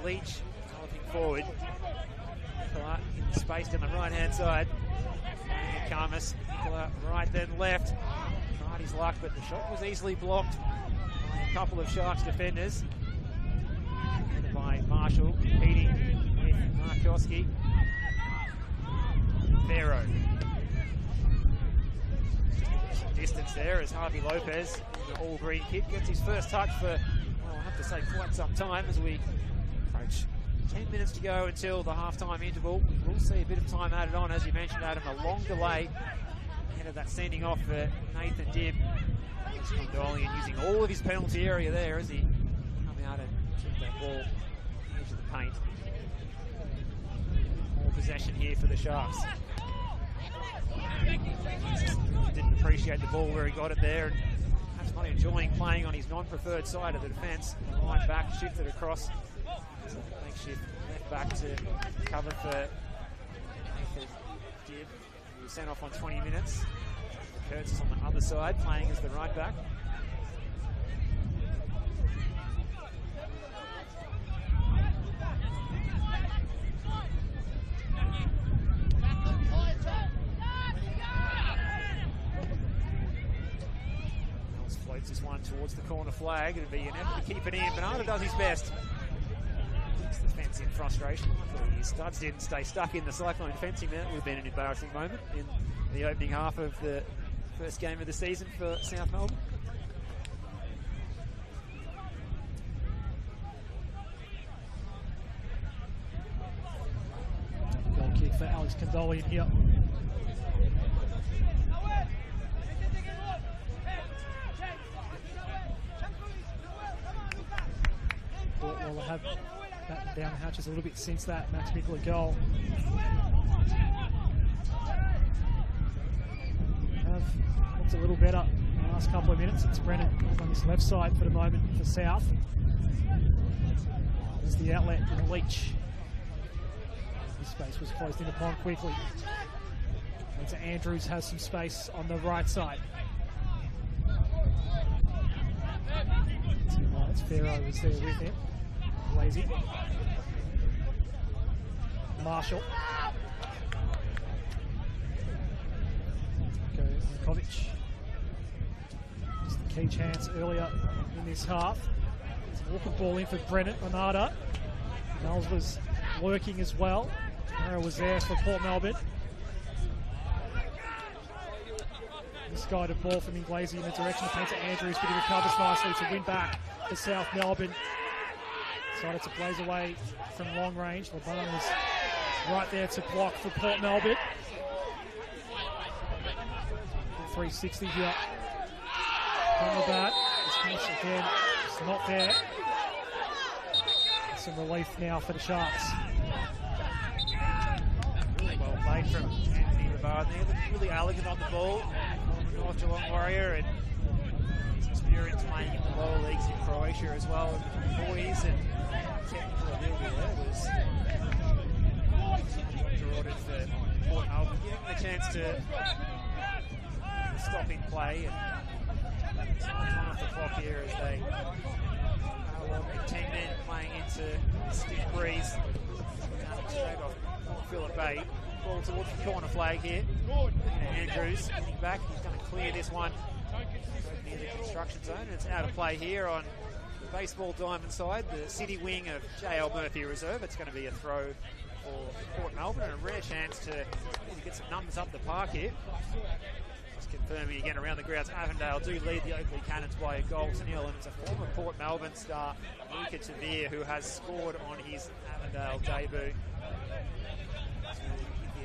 Speaker 2: Leach galloping forward. Nicola in the space down the right-hand side. Karmas, Nicola right then left. Tried his luck, but the shot was easily blocked by a couple of Sharks defenders. Headed by Marshall, competing with Markowski. Farrow. Distance there as Harvey Lopez in the all-green kit gets his first touch for, well, I have to say, quite some time as we approach 10 minutes to go until the halftime interval. We'll see a bit of time added on, as you mentioned, Adam, a long delay ahead of that sending off for Nathan Dibb. Condolian using all of his penalty area there as he come out and took that ball into the paint. More possession here for the Sharks. Didn't appreciate the ball where he got it there, and perhaps not enjoying playing on his non-preferred side of the defence. Right back, shifted across. So makeshift left back to cover for Nathan Dibb, who was sent off on 20 minutes. Kurtz is on the other side, playing as the right back. Floats this one towards the corner flag. It'll be an effort to keep it in. Bernardo does his best. It's the fence in frustration. The studs didn't stay stuck in the Cyclone fencing. That would have been an embarrassing moment in the opening half of the first game of the season for South Melbourne.
Speaker 1: Goal kick for Alex Condolian here. Port will have battened down the hatches a little bit since that Max Bickler goal. Have looked a little better in the last couple of minutes. It's Brennan on this left side for the moment for South. There's the outlet and Leach. This space was closed in upon quickly. And to Andrews has some space on the right side. Pharaoh was there with him. Lazy. Marshall. Go Nikovic. Just the key chance earlier in this half. It's a walking ball in for Brennan. Renata. Knowles was lurking as well. Pharaoh was there for Port Melbourne. Misguided ball from Inglesi in the direction of Peter Andrews, but he recovers nicely to win back for South Melbourne. Decided to blaze away from long range. LeBron was right there to block for Port Melbourne. 360 here. On the bat. This finish again is not there. Some relief now for the Sharks.
Speaker 2: Really well played from Anthony LeBron there. Looked really elegant on the ball. North Geelong Warrior, and his experience playing in the lower leagues in Croatia as well in the boys, and technical ability there was rewarded for Port Melbourne, giving them a chance to stop in play and time off the clock here as they are 10 men playing into stiff breeze. Straight off Phillip Bay. Ball towards the corner flag here. And Andrews getting back. He's going to clear this one near the construction zone. And it's out of play here on the baseball diamond side, the city wing of JL Murphy Reserve. It's going to be a throw for Port Melbourne and a rare chance to get some numbers up the park here. Just confirming again around the grounds, Avondale do lead the Oakley Cannons by a goal to nil, and it's a former Port Melbourne star, Luca Tavir, who has scored on his Avondale debut.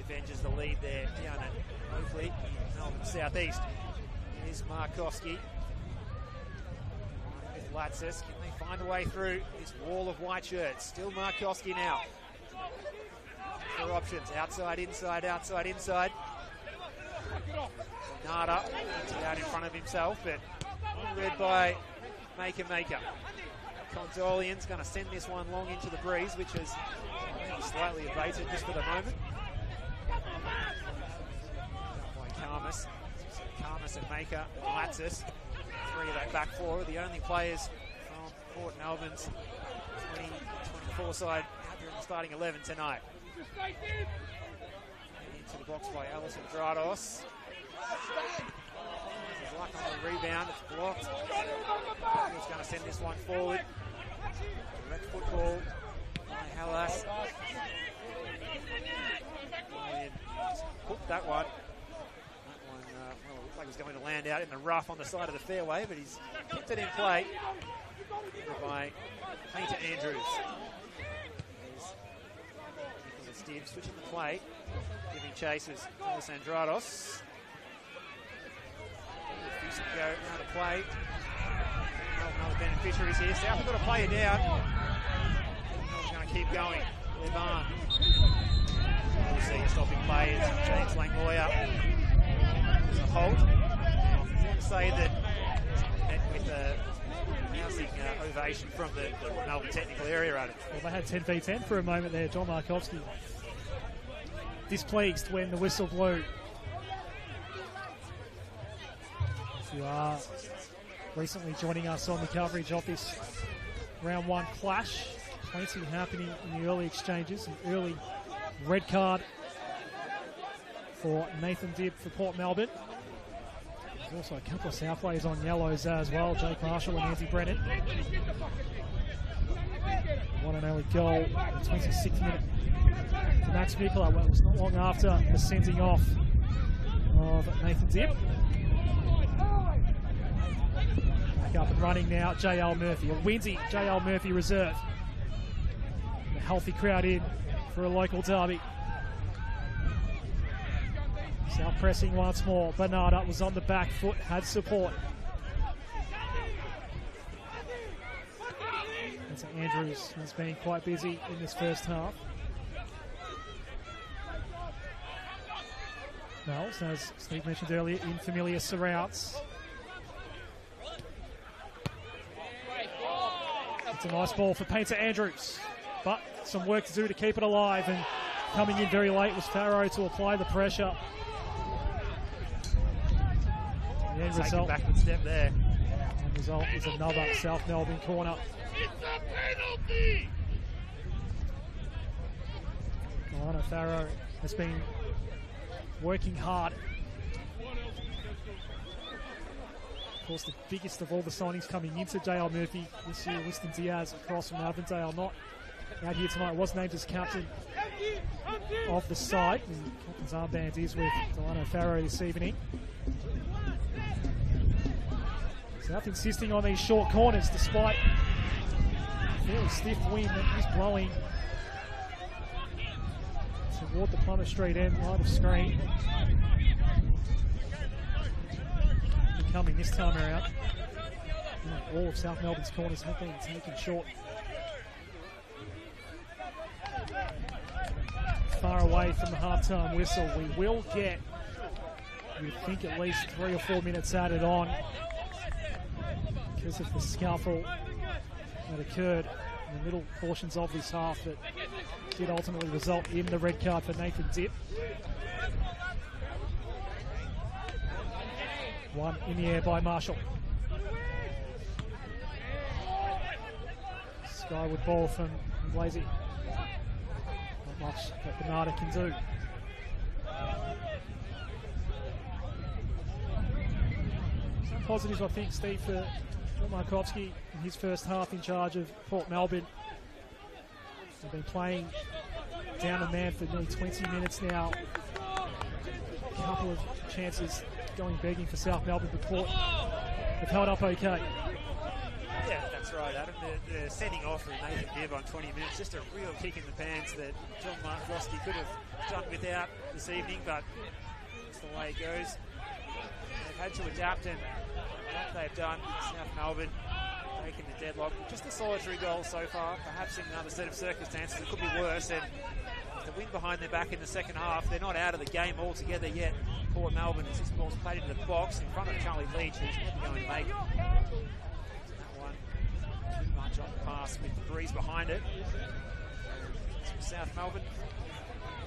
Speaker 2: Avengers the lead there down at Oakley, Melbourne Southeast. Here's Markowski with Latsis. Can they find a way through this wall of white shirts? Still Markowski now. For options, outside, inside, outside, inside. Nada emptied out in front of himself, but read by Maker. Condolian's going to send this one long into the breeze, which is slightly abated just for the moment. Karmas and Maker and Latsis. Three of that back four are the only players from Port Melbourne's 2024 side out there in the starting 11 tonight. Into the box by Alison Drados. There's luck on the rebound, it's blocked. He's going to send this one forward. Direct football by Hallas. And hooked that one. Well, it looked like he was going to land out in the rough on the side of the fairway, but he's kept it in play by Painter Andrews. Nicholas Dibb switching the play, giving chases Alessandrados. Decent go out of play. Another beneficiaries here. South have got to play it down. Melbourne's going to keep going. Levan. We'll see a stopping play as James Langloya. There's a hold. I want to say that met with a announcing ovation from the Melbourne technical area at it.
Speaker 1: Well, they had 10v10 for a moment there. John Markowski displeased when the whistle blew. If you are recently joining us on the coverage of this round one clash, plenty happening in the early exchanges. An early red card for Nathan Dibb for Port Melbourne. There's also a couple of Southways on yellows as well. Jake Marshall and Andy Brennan. What One and only goal in the 26th minute for Max Mikula. Well, it was not long after the sending off of Nathan Dip. Back up and running now, J.L. Murphy. A windy J.L. Murphy reserve. A healthy crowd in for a local derby. South pressing once more. Bernarda was on the back foot, had support. And so Andrews has been quite busy in this first half. Mel's, as Steve mentioned earlier, in familiar surrounds. It's a nice ball for Painter Andrews, but some work to do to keep it alive, and coming in very late was Farrow to apply the pressure. The end result,
Speaker 2: backward step there.
Speaker 1: End result is another South Melbourne corner.
Speaker 3: It's a penalty!
Speaker 1: Alana Farrow has been working hard. Of course, the biggest of all the signings coming into JL Murphy this year, Winston Diaz across from Avondale, not out here tonight, was named as captain of the side. The captain's armband is with Delano Farrow this evening. South insisting on these short corners despite a fairly stiff wind that is blowing toward the Plummer Street end, line of screen. Coming this time around. All of South Melbourne's corners have been taken short. Far away from the half-time whistle. We will get, you'd think, at least 3 or 4 minutes added on because of the scuffle that occurred in the middle portions of this half that did ultimately result in the red card for Nathan Dip. One in the air by Marshall. Skyward ball from Blazy. Not much that Bernarda can do. Some positives, I think, Steve, for John Markowski in his first half in charge of Port Melbourne. They've been playing down a man for nearly 20 minutes now. A couple of chances going begging for South Melbourne, but Port have held up okay.
Speaker 2: Yeah, that's right, Adam. The sending off from Nathan Dib on 20 minutes, just a real kick in the pants that John Markowski could have done without this evening, but that's the way it goes. They've had to adapt, and that they've done. South Melbourne taking the deadlock. Just a solitary goal so far. Perhaps in another set of circumstances it could be worse, and the wind behind their back in the second half, they're not out of the game altogether yet. Port Melbourne, 6 balls played into the box in front of Charlie Leach, who's never going to make that one too much on the pass with the breeze behind it. So South Melbourne,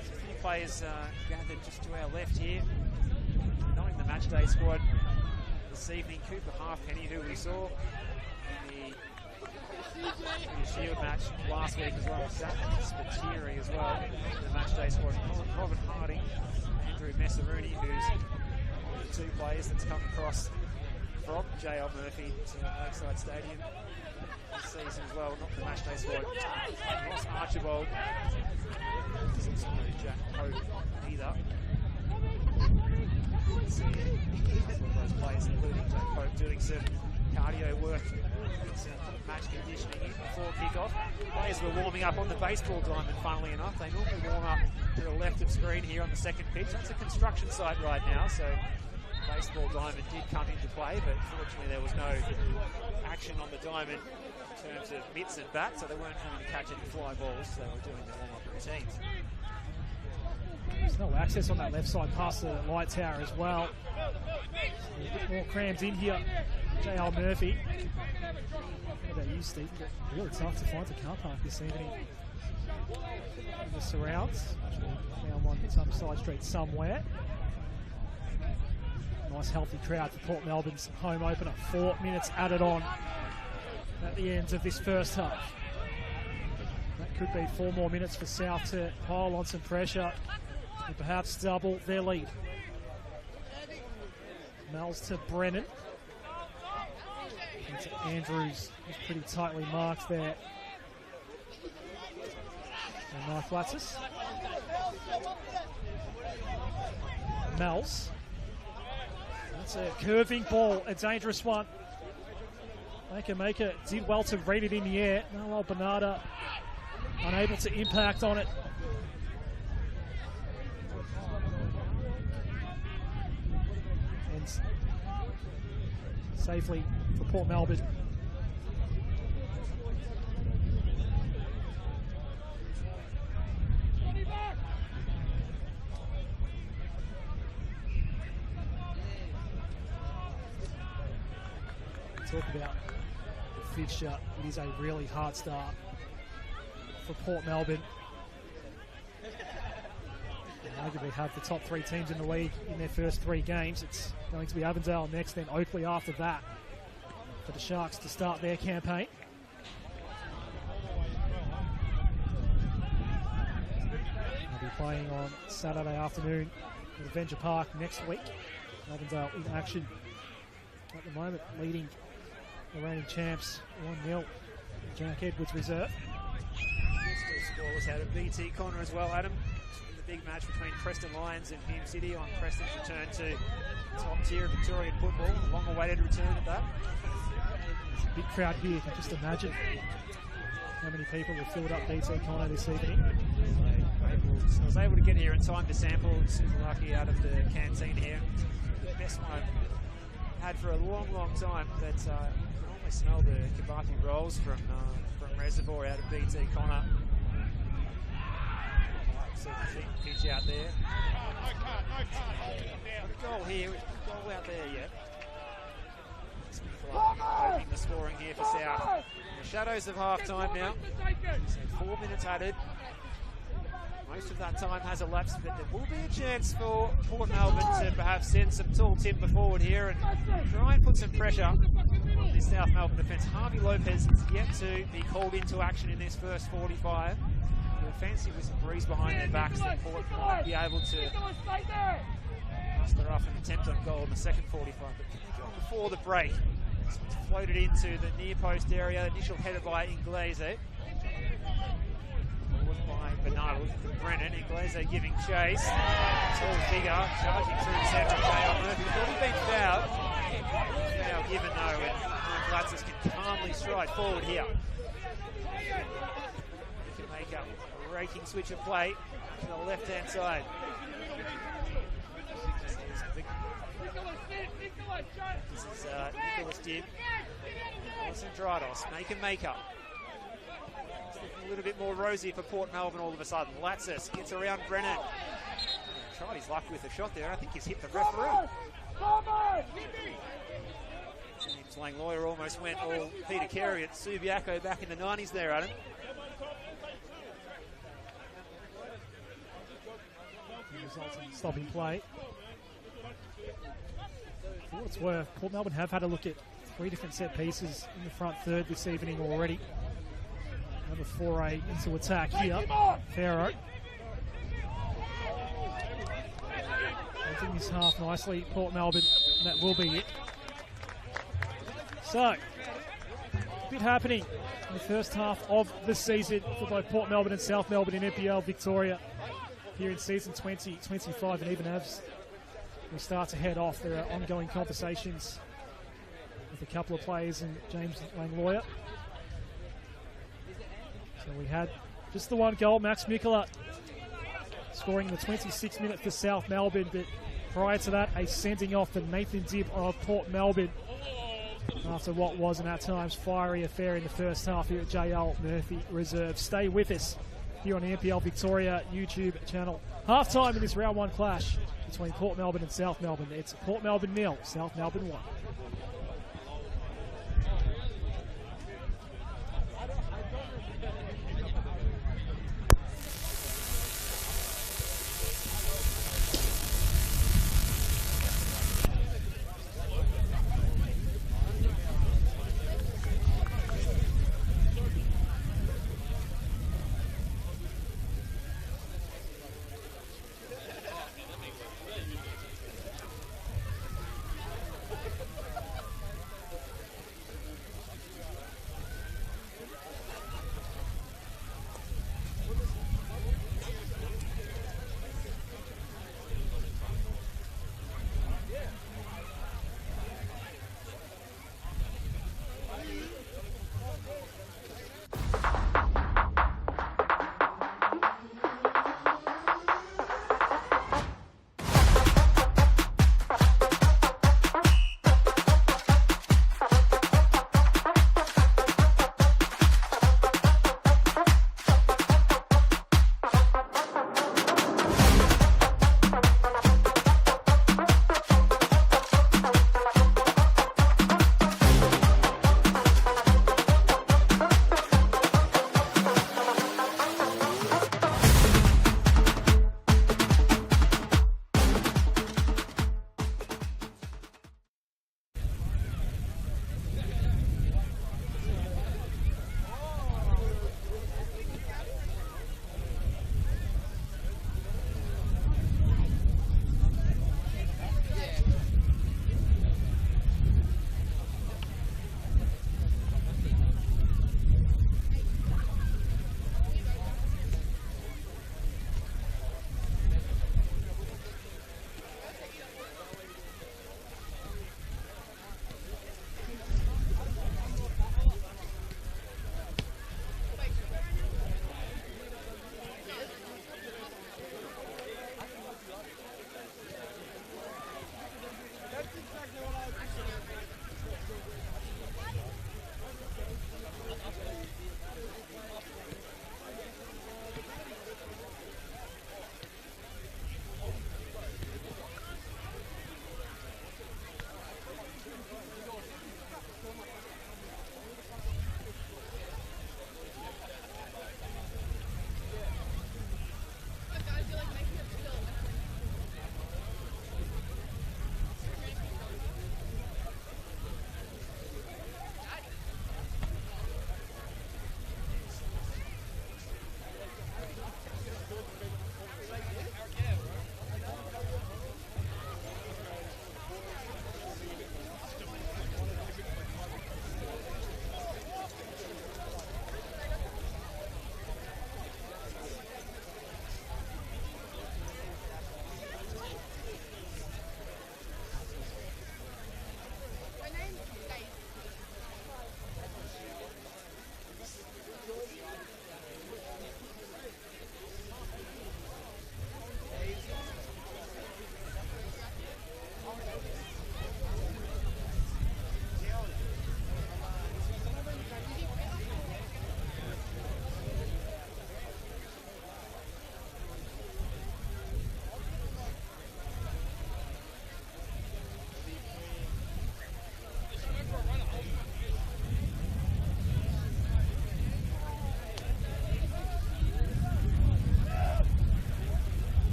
Speaker 2: a few players gathered just to our left here, not in the matchday squad this evening. Cooper Halfpenny, who we saw in the Shield match last week as well. Zach Spiteri as well in the matchday squad. Robin Harding, Andrew Messarooney, who's one of the 2 players that's come across from J.L. Murphy to Lakeside Stadium this season as well, not the matchday squad. Ross Archibald, doesn't seem to be Jack Pope either. See some of those players, including Jack Pope, doing some cardio work, some match conditioning before kick-off. Players were warming up on the baseball diamond, funnily enough. They normally warm up to the left of screen here on the second pitch. That's a construction site right now, so the baseball diamond did come into play, but fortunately there was no action on the diamond in terms of mitts and bats, so they weren't trying to catch any fly balls, so they were doing the warm-up routines.
Speaker 1: There's no access on that left side past the light tower as well. So a bit more crammed in here. J.L. Murphy. What about you, Steve? Really tough to find a car park this evening in the surrounds. Found one at some side street somewhere. Nice healthy crowd for Port Melbourne's home opener. 4 minutes added on at the end of this first half. That could be 4 more minutes for South to pile on some pressure and perhaps double their lead. Mel's to Brennan. And to Andrews, who's pretty tightly marked there. Mark Latsis. Mels. That's a curving ball, a dangerous one. Maker did well to read it in the air. Noel Bernarda unable to impact on it. And safely for Port Melbourne. Talk about the fixture. It is a really hard start for Port Melbourne. And arguably have the top 3 teams in the league in their first 3 games. It's going to be Avondale next, then Oakley after that for the Sharks to start their campaign. They'll be playing on Saturday afternoon at Avenger Park next week. Avondale in action at the moment, leading the reigning champs 1-0. Jack Edwards reserve.
Speaker 2: Still scoreless out of BT Connor as well, Adam. The big match between Preston Lions and Hume City on Preston's return to top tier of Victorian football. A long-awaited return at that.
Speaker 1: There's a big crowd here. You can just imagine how many people have filled up BT Connor this evening.
Speaker 2: I was able to get here in time to sample. Super lucky out of the canteen here. The best one I've had for a long, long time. That's I smell the kebab rolls from Reservoir out of BT Connor. See the pitch out there. A goal here, goal out there yet. Opening the scoring here for South. In the shadows of half time now. So 4 minutes added. Most of that time has elapsed, but there will be a chance for Port Melbourne to perhaps send some tall timber forward here and try and put some pressure on this South Melbourne defence. Harvey Lopez is yet to be called into action in this first 45. We're fancy with some breeze behind their backs that Port might be able to muster up an attempt on goal in the second 45. But can they go on before the break? It's floated into the near post area, initial header by Inglese. By Bernardo looking for Brennan. Inglese giving chase. Tall figure charging through the centre of J.L. Murphy. Thought he'd been fouled. Foul given though, and Mark Latsis can calmly stride forward here. He can make up a raking switch of play to the left-hand side. This is Nicholas Dibb. Nicholas and Drados make up. A little bit more rosy for Port Melbourne all of a sudden. Latsis gets around Brennan. Tried his luck with a shot there. I think he's hit the referee. James Langlois almost went all Peter Carey at Subiaco back in the 90s there, Adam.
Speaker 1: Results in stopping play. For what it's worth, Port Melbourne have had a look at 3 different set pieces in the front third this evening already. Another foray into attack here. Farrow. Ending this half nicely. Port Melbourne, and that will be it. So, a bit happening in the first half of the season for both Port Melbourne and South Melbourne in NPL Victoria here in season 2025, and even as we start to head off, there are ongoing conversations with a couple of players and James Langlois. So we had just the one goal, Max Mikola scoring in the 26th minute for South Melbourne, but prior to that, a sending off for Nathan Dibb of Port Melbourne after what was an at times fiery affair in the first half here at JL Murphy Reserve. Stay with us here on the NPL Victoria YouTube channel. Half time in this round 1 clash between Port Melbourne and South Melbourne. It's Port Melbourne 0, South Melbourne 1.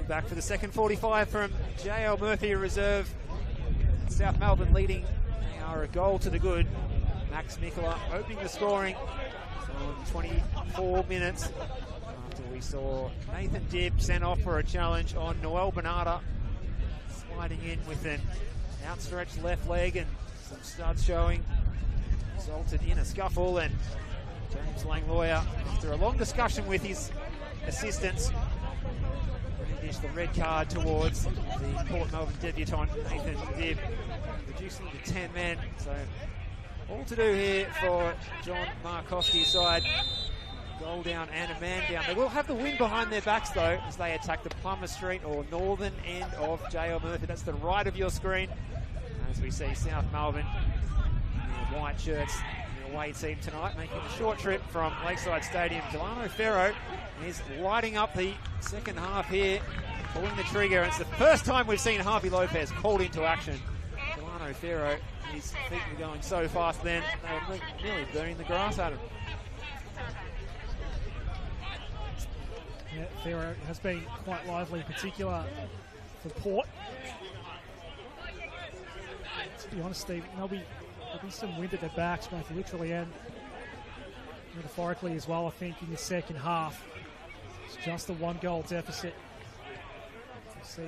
Speaker 2: Back for the second 45 from J.L. Murphy, reserve. South Melbourne leading. They are a goal to the good. Max Mikola opening the scoring on 24 minutes after we saw Nathan Dibb sent off for a challenge on Noel Bernarda, sliding in with an outstretched left leg and some studs showing. Resulted in a scuffle, and James Langloya, after a long discussion with his assistants, dished the red card towards the Port Melbourne debutant Nathan Dibb, reducing to 10 men. So all to do here for John Markowski's side. Goal down and a man down. They will have the wind behind their backs though as they attack the Plummer Street or northern end of J.L. Murphy. That's the right of your screen. As we see South Melbourne in their white shirts, the away team tonight, making a short trip from Lakeside Stadium. Delano Ferro is lighting up the second half here, pulling the trigger. It's the first time we've seen Harvey Lopez called into action. Delano Ferro, his feet were going so fast then, they were nearly burning the grass at him.
Speaker 1: Yeah, Ferro has been quite lively, in particular for Port. To be honest, Steve, there'll be some wind at their backs, both literally and metaphorically as well, I think, in the second half. It's just a one-goal deficit. We'll see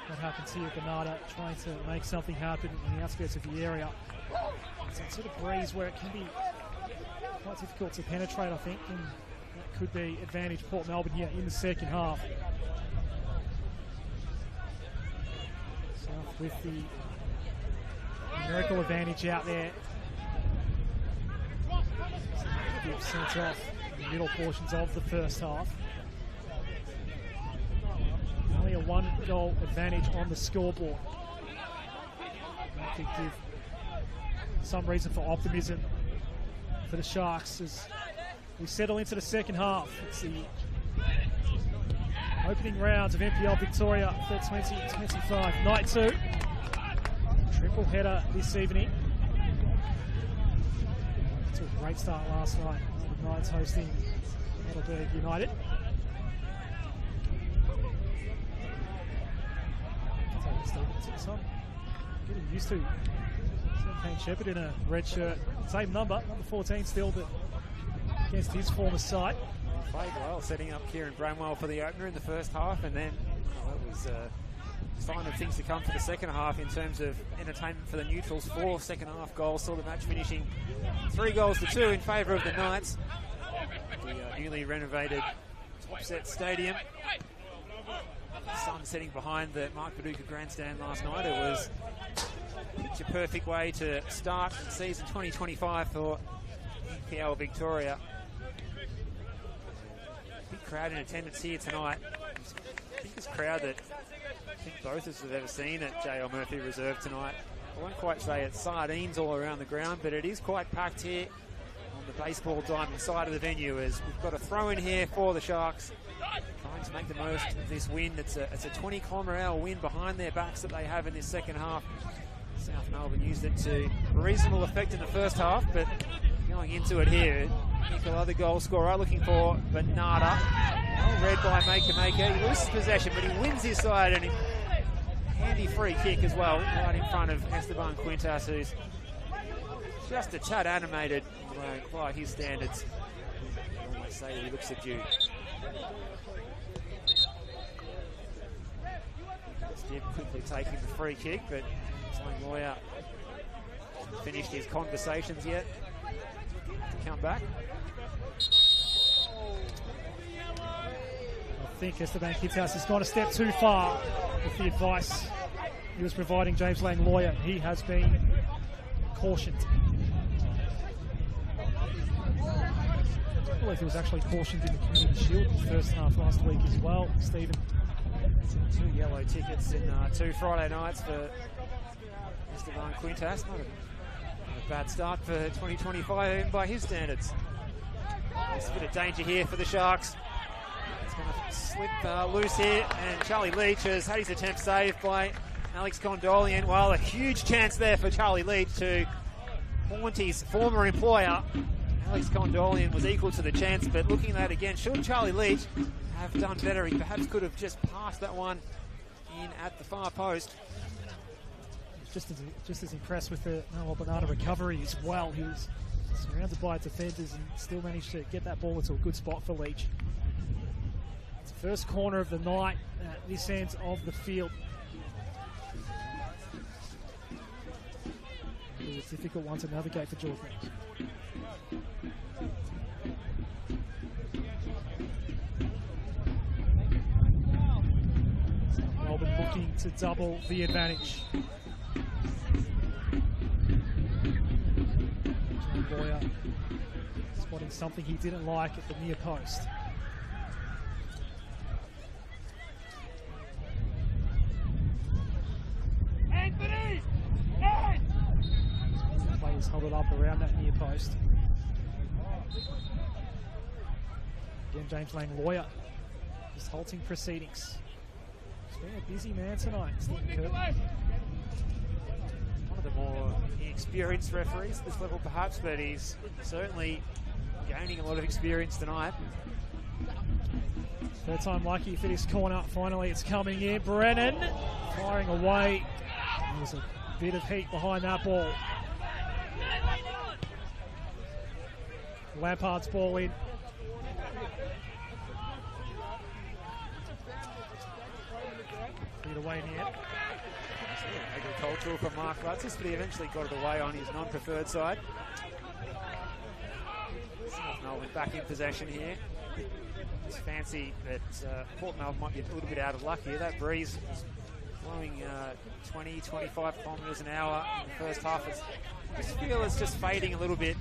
Speaker 1: what happens here. Bernarda trying to make something happen in the outskirts of the area. It's a sort of breeze where it can be quite difficult to penetrate, I think, and that could be advantage Port Melbourne here in the second half. South with the numerical advantage out there. Gibbs sent off in the middle portions of the first half. Only a one-goal advantage on the scoreboard. That could give some reason for optimism for the Sharks as we settle into the second half. It's the opening rounds of NPL Victoria for 2025. Night 2. Triple header this evening. It's a great start last night. The Knights hosting Heidelberg United. So getting used to Kane Shepherd in a red shirt. Same number 14 still, but against his former side.
Speaker 2: Played well, setting up Kieran Bramwell for the opener in the first half, and then it was a sign of things to come for the second half in terms of entertainment for the neutrals. 4 second half goals, saw the match finishing 3-2 in favour of the Knights. The newly renovated Topset Stadium. The sun setting behind the Mark Paducah grandstand last night. It was a picture perfect way to start season 2025 for NPL Victoria. Big crowd in attendance here tonight. The biggest crowd that I think both of us have ever seen at J.L. Murphy Reserve tonight. I won't quite say it's sardines all around the ground, but it is quite packed here on the baseball diamond side of the venue as we've got a throw in here for the Sharks. Trying to make the most of this wind. It's a 20-kilometre-hour wind behind their backs that they have in this second half. South Melbourne used it to reasonable effect in the first half, but going into it here, Nicola, the goal scorer, looking for Bernarda. Well read by Maker. He loses possession, but he wins his side, and a handy free kick as well, right in front of Esteban Quintas, who's just a tad animated by his standards. I always say he looks subdued. Dibb quickly taking the free kick, but Langloya hasn't finished his conversations yet to come back.
Speaker 1: I think Esteban Quintas has gone a step too far with the advice he was providing James Langloya. He has been cautioned. I believe he was actually cautioned in the Community Shield in the first half last week as well, Stephen.
Speaker 2: 2 yellow tickets in 2 Friday nights for Esteban Quintas. Not a bad start for 2025 even by his standards. There's a bit of danger here for the Sharks. It's going to slip loose here, and Charlie Leach has had his attempt saved by Alex Condolian. Well, a huge chance there for Charlie Leach to haunt his former employer Alex Condolian was equal to the chance, but looking at that again, should Charlie Leach have done better? He perhaps could have just passed that one in at the far post.
Speaker 1: Just as impressed with the Banana recovery as well. He was surrounded by defenders and still managed to get that ball into a good spot for Leach. It's the first corner of the night at this end of the field. It's a difficult one to navigate for George Mills. Melbourne looking to double the advantage. John Boyer spotting something he didn't like at the near post. Players held it up around that near post. Again, James Lang Lawyer just halting proceedings. It's been a busy man tonight, Stephen Curtin.
Speaker 2: One of the more inexperienced referees at this level perhaps, but he's certainly gaining a lot of experience tonight.
Speaker 1: Third time lucky for this corner. Finally it's coming in. Brennan firing away. There's a bit of heat behind that ball. Lampard's ball in. Get away in the end.
Speaker 2: Agricultural from Mark Latsis, but he eventually got it away on his non-preferred side. South Melbourne back in possession here. It's fancy that Port Melbourne might be a little bit out of luck here. That breeze is blowing 20, 25 kilometres an hour in the first half. I just feel it's just fading a little bit.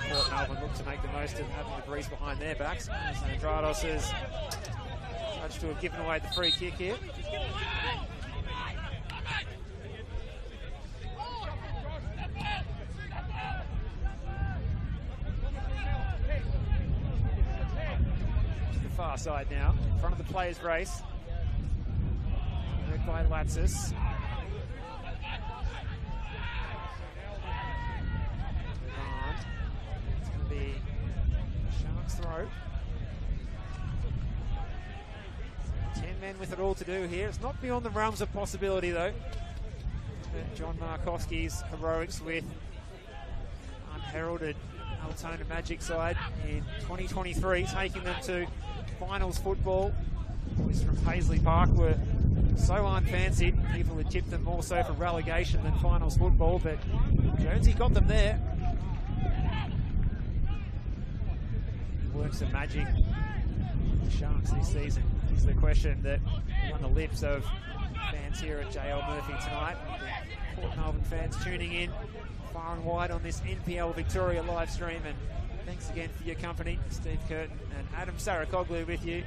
Speaker 2: Port Melbourne look to make the most of having the breeze behind their backs. So Andrados is judged to have given away the free kick here. To the far side now, in front of the players' race. Led by Latsis. Sharks throw. 10 men with it all to do here. It's not beyond the realms of possibility though. John Markowski's heroics with unheralded Altona Magic side in 2023, taking them to finals football. Boys from Paisley Park were so unfancied. People had tipped them more so for relegation than finals football, but Jonesy got them there. Works of magic the Sharks this season is the question that on the lips of fans here at JL Murphy tonight. Port Melbourne fans tuning in far and wide on this NPL Victoria live stream, and thanks again for your company. Steve Curtin and Adam Sarakoglu with you.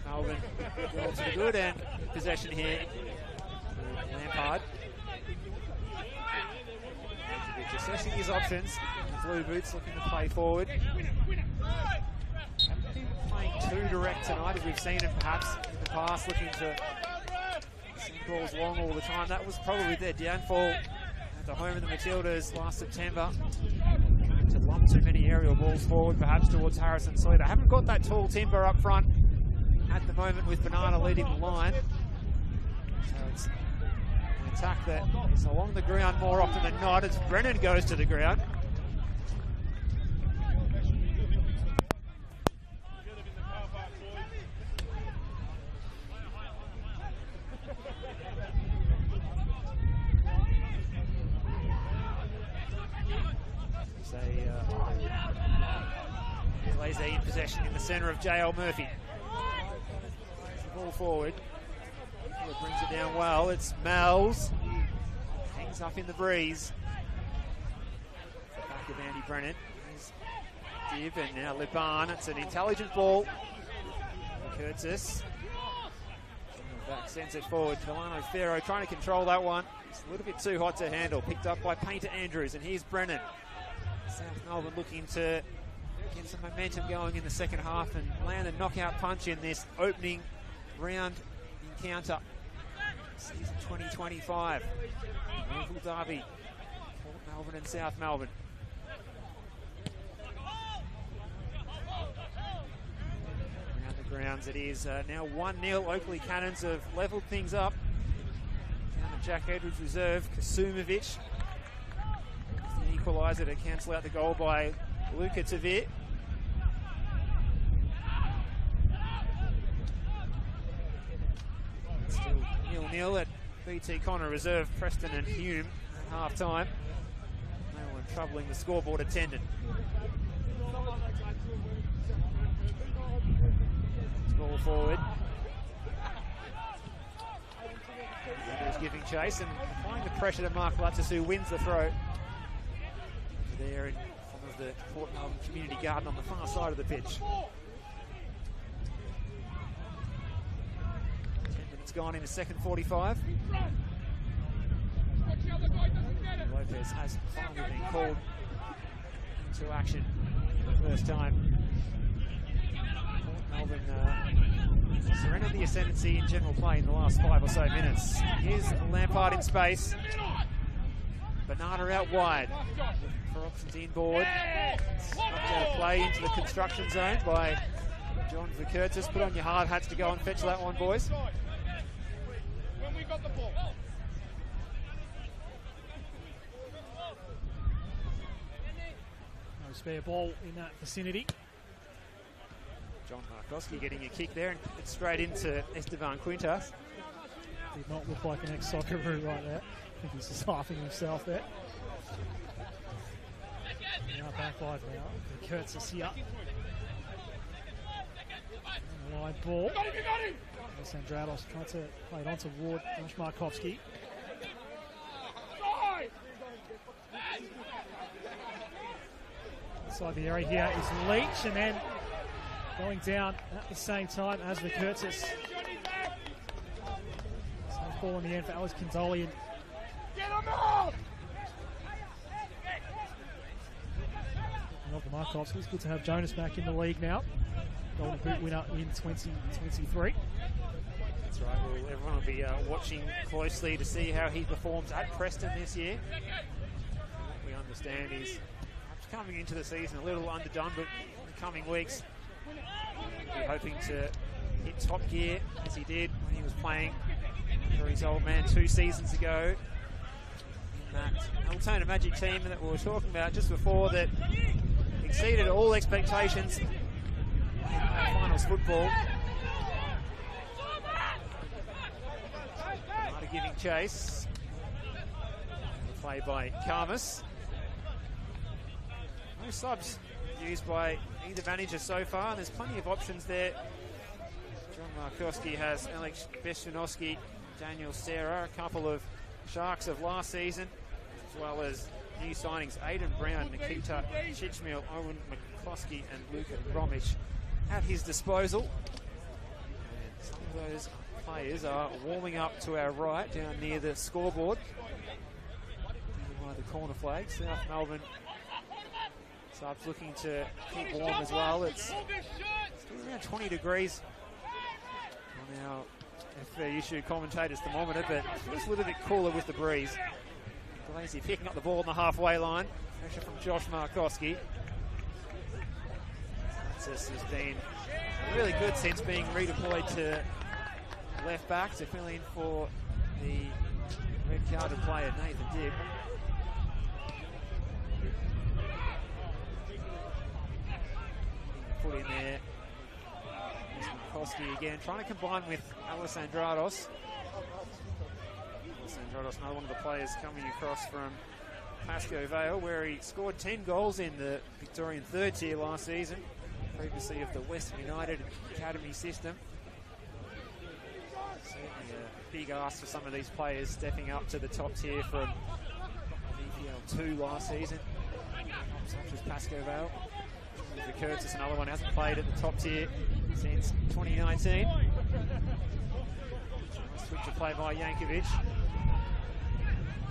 Speaker 2: Melbourne all to the good, and possession here. Lampard assessing his options. The Blue Boots looking to play forward. Haven't been playing too direct tonight as we've seen him perhaps in the past, looking to send balls long all the time. That was probably their downfall at the home of the Matildas last September. To lump too many aerial balls forward perhaps towards Harrison Slater. Haven't got that tall timber up front at the moment with Banana leading the line. So it's an attack that is along the ground more often than not as Brennan goes to the ground. Glaze in possession in the centre of JL Murphy. Ball forward. It brings it down well. It's Mells. Hangs up in the breeze. Back of Andy Brennan. Here's Div and now Liban. It's an intelligent ball. Curtis. Back sends it forward. Delano Ferro trying to control that one. It's a little bit too hot to handle. Picked up by Painter Andrews. And here's Brennan. South Melbourne looking to get some momentum going in the second half and land a knockout punch in this opening round encounter. Season 2025. Local derby. Port Melbourne and South Melbourne. Around the grounds it is now 1-0. Oakley Cannons have levelled things up. Down to Jack Edwards reserve. Kasumovic. The equaliser to cancel out the goal by Luka Tavir. Still 0-0 at BT Connor reserve. Preston and Hume at half time. No one troubling the scoreboard attendant. Ball forward. Is giving chase and applying the pressure to Mark Lattis, who wins the throw. There in front of the Port Melbourne Community Garden on the far side of the pitch. 10 minutes gone in the second 45. Lopez has finally been called into action for the first time. Port Melbourne surrendered the ascendancy in general play in the last 5 or so minutes. Here's Lampard in space. Bernardo out wide. For options inboard. Play into the construction zone by John Vikertis. Put on your hard hats to go and fetch that one, boys.
Speaker 3: When we got the ball.
Speaker 1: No spare ball in that vicinity.
Speaker 2: John Markowski getting a kick there and it's straight into Esteban Quintas.
Speaker 1: Did not look like an ex-Socceroo right there. I think he's just laughing himself there. Now back live now. Kurtz is here. And the line ball. Sandrados tried to play it on toward Josh Markowski. Inside the area here is Leach, and then going down at the same time as the Curtis. So ball in the end for Alex Condolian.
Speaker 3: Get him out!
Speaker 1: And of the Markovs, it's good to have Jonas back in the league now. Golden Boot winner in 2023.
Speaker 2: That's right, well, everyone will be watching closely to see how he performs at Preston this year. What we understand is coming into the season a little underdone, but in the coming weeks, we'll be hoping to hit top gear as he did when he was playing for his old man 2 seasons ago. That Altona Magic team that we were talking about just before that exceeded all expectations in finals football. After giving chase. Play by Karmas. No subs used by either manager so far, and there's plenty of options there. John Markowski has Alex Beshanovsky, Daniel Serra, a couple of Sharks of last season, as well as new signings Aidan Brown, Nikita Chichmil, Owen McCloskey and Luka Bromwich at his disposal. And some of those players are warming up to our right down near the scoreboard by the corner flag. South Melbourne subs looking to keep warm as well. It's still around 20 degrees on our FA-issue commentator's thermometer, but it's a little bit cooler with the breeze. Glazy picking up the ball on the halfway line. Pressure from Josh Markowski. This has been really good since being redeployed to left back to fill in for the red-carded player Nathan Dibb. Put in there. Markowski again, trying to combine with Alessandrados. Alessandrados, another one of the players coming across from Pascoe Vale, where he scored 10 goals in the Victorian third tier last season, previously of the Western United Academy system. Certainly a big ask for some of these players stepping up to the top tier from EPL 2 last season, such as Pascoe Vale. The Curtis, another one, hasn't played at the top tier since 2019. Switch to play by Yankovic.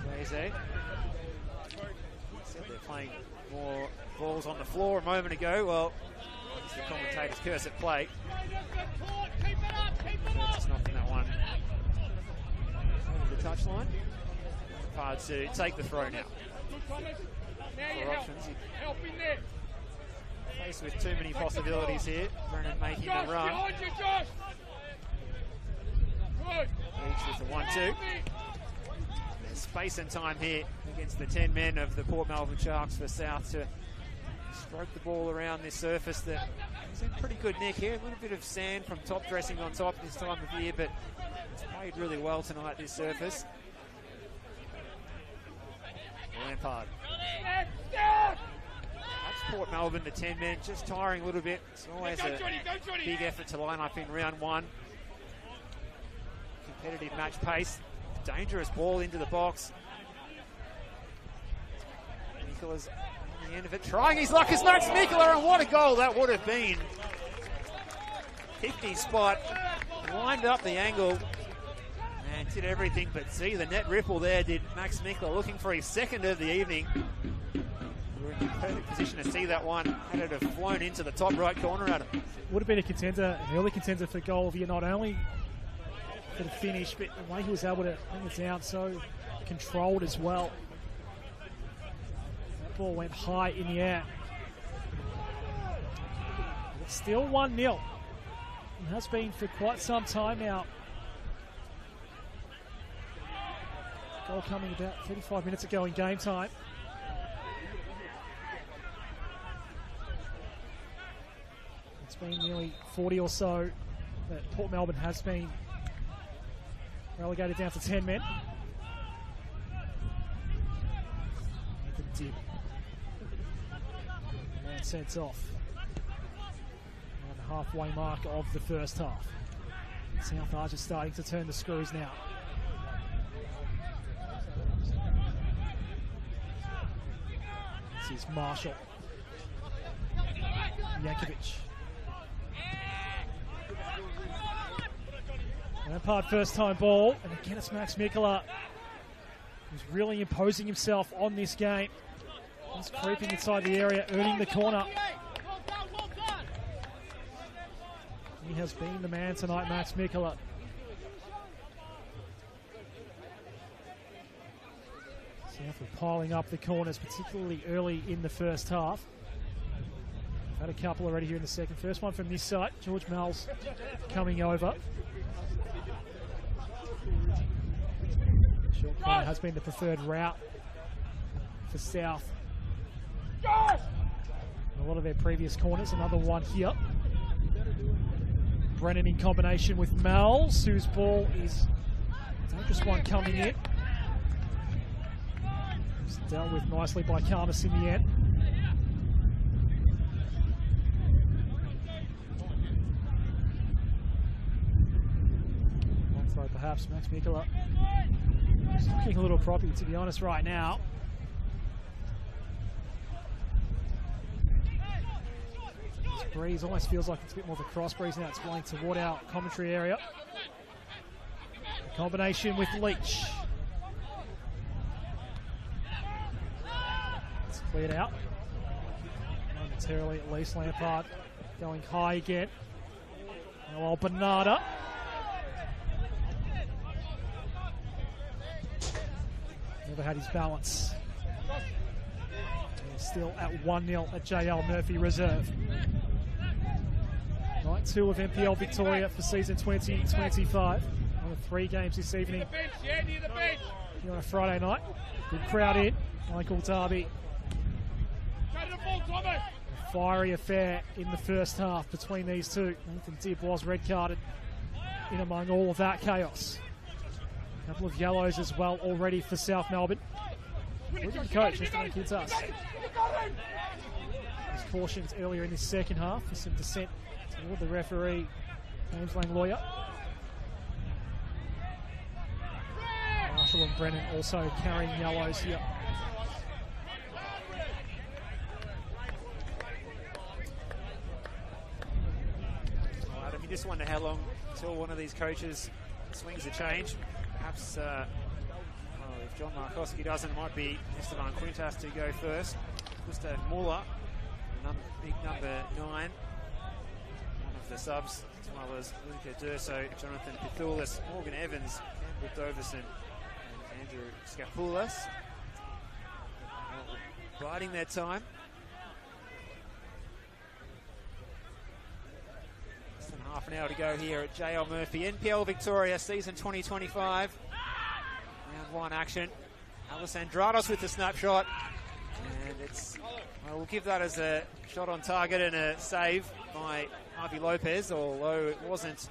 Speaker 2: Glaze. Said they're playing more balls on the floor a moment ago. Well, it's the commentator's curse at play. Curtis knocking that one the touchline. Hard to take the throw now.
Speaker 3: Now
Speaker 2: For options.
Speaker 3: help in there.
Speaker 2: Faced with too many possibilities here. Brennan making
Speaker 3: Josh,
Speaker 2: the run.
Speaker 3: behind you, Josh. Good.
Speaker 2: Each with the 1-2. There's space and time here against the 10 men of the Port Melbourne Sharks for South to stroke the ball around this surface that is in pretty good nick here. A little bit of sand from top dressing on top this time of year, but it's played really well tonight, this surface. Lampard. That's Port Melbourne, the 10 men, just tiring a little bit. It's always a big effort to line up in round one. Competitive match pace. Dangerous ball into the box. Mikola's on the end of it, trying his luck as Max Mikola, and what a goal that would have been. Picked his spot, lined up the angle, and did everything but see the net ripple there. Did Max Mikola, looking for his second of the evening. We were in a perfect position to see that one. Had it have flown into the top right corner at him.
Speaker 1: Would have been a contender, an early contender for goal of the year, not only for the finish, but the way he was able to bring it down so controlled as well. That ball went high in the air. It's still 1-0. It has been for quite some time now. Goal coming about 35 minutes ago in game time. It's been nearly 40 or so that Port Melbourne has been relegated down to 10 men. Nathan Dibb. Man sent off. On the halfway mark of the first half. South are just starting to turn the screws now. This is Marshall. Yankovic. Lampard first time ball, and again it's Max Mikola, who's really imposing himself on this game. He's creeping inside the area, earning the corner. He has been the man tonight, Max Mikola. South are piling up the corners, particularly early in the first half. Had a couple already here in the second. First one from this side, George Mells coming over. Short corner has been the preferred route for South. A lot of their previous corners, another one here. Brennan in combination with Mells, whose ball is a dangerous one coming in. It's dealt with nicely by Carmus in the end. One throw perhaps, Max Mikola. He's looking a little proppy, to be honest, right now. This breeze almost feels like it's a bit more of a cross breeze now. It's blowing toward our commentary area. A combination with Leach. It's cleared out. Momentarily, at least. Lampard going high again. Noel Bernarda. Never had his balance. He's still at 1-0 at JL Murphy Reserve. Night 2 of NPL Victoria for season 2025. One of 3 games this evening. Here on a Friday night. Good crowd in. Local derby. A fiery affair in the first half between these two. Nathan Dibb was red carded in among all of that chaos. A couple of yellows as well already for South Melbourne. Look at the coach, Mr. McIntyre. He was cautioned earlier in this second half for some dissent toward the referee, James Langloya. Marshall and Brennan also carrying yellows here.
Speaker 2: All right, I mean, just wonder how long until one of these coaches swings a change. Perhaps if John Markowski doesn't, it might be Esteban Quintas to go first. Gustav Muller, big number 9. One of the subs, as well as Luca Durso, Jonathan Pithulis, Morgan Evans, Campbell Doverson, through scuffles. Biding their time. Less than half an hour to go here at JL Murphy. NPL Victoria, season 2025. Round 1 action. Alessandrados with the snapshot. And it's, well, we'll give that as a shot on target and a save by Harvey Lopez, although it wasn't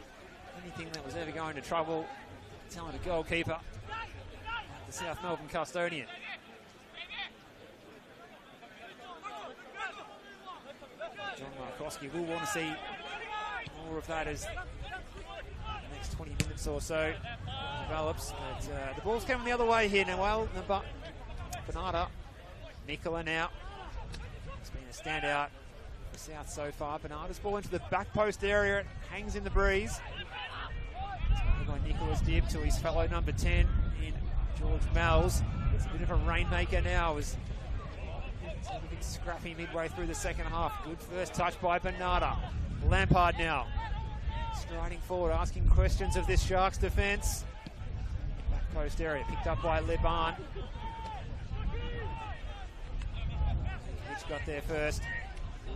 Speaker 2: anything that was ever going to trouble the talented goalkeeper, the South Melbourne custodian. John Markowski will want to see more of that as the next 20 minutes or so develops. But the ball's coming the other way here. Noel Bernarda. Nicola now. It's been a standout for South so far. Bernarda's ball into the back post area. It hangs in the breeze. It's by Nicholas Dibb to his fellow number 10 in George Mells. It's a bit of a rainmaker now. It's a bit scrappy midway through the second half. Good first touch by Bernarda. Lampard now striding forward, asking questions of this Sharks defence. Back post area picked up by Liban. Leach got there first.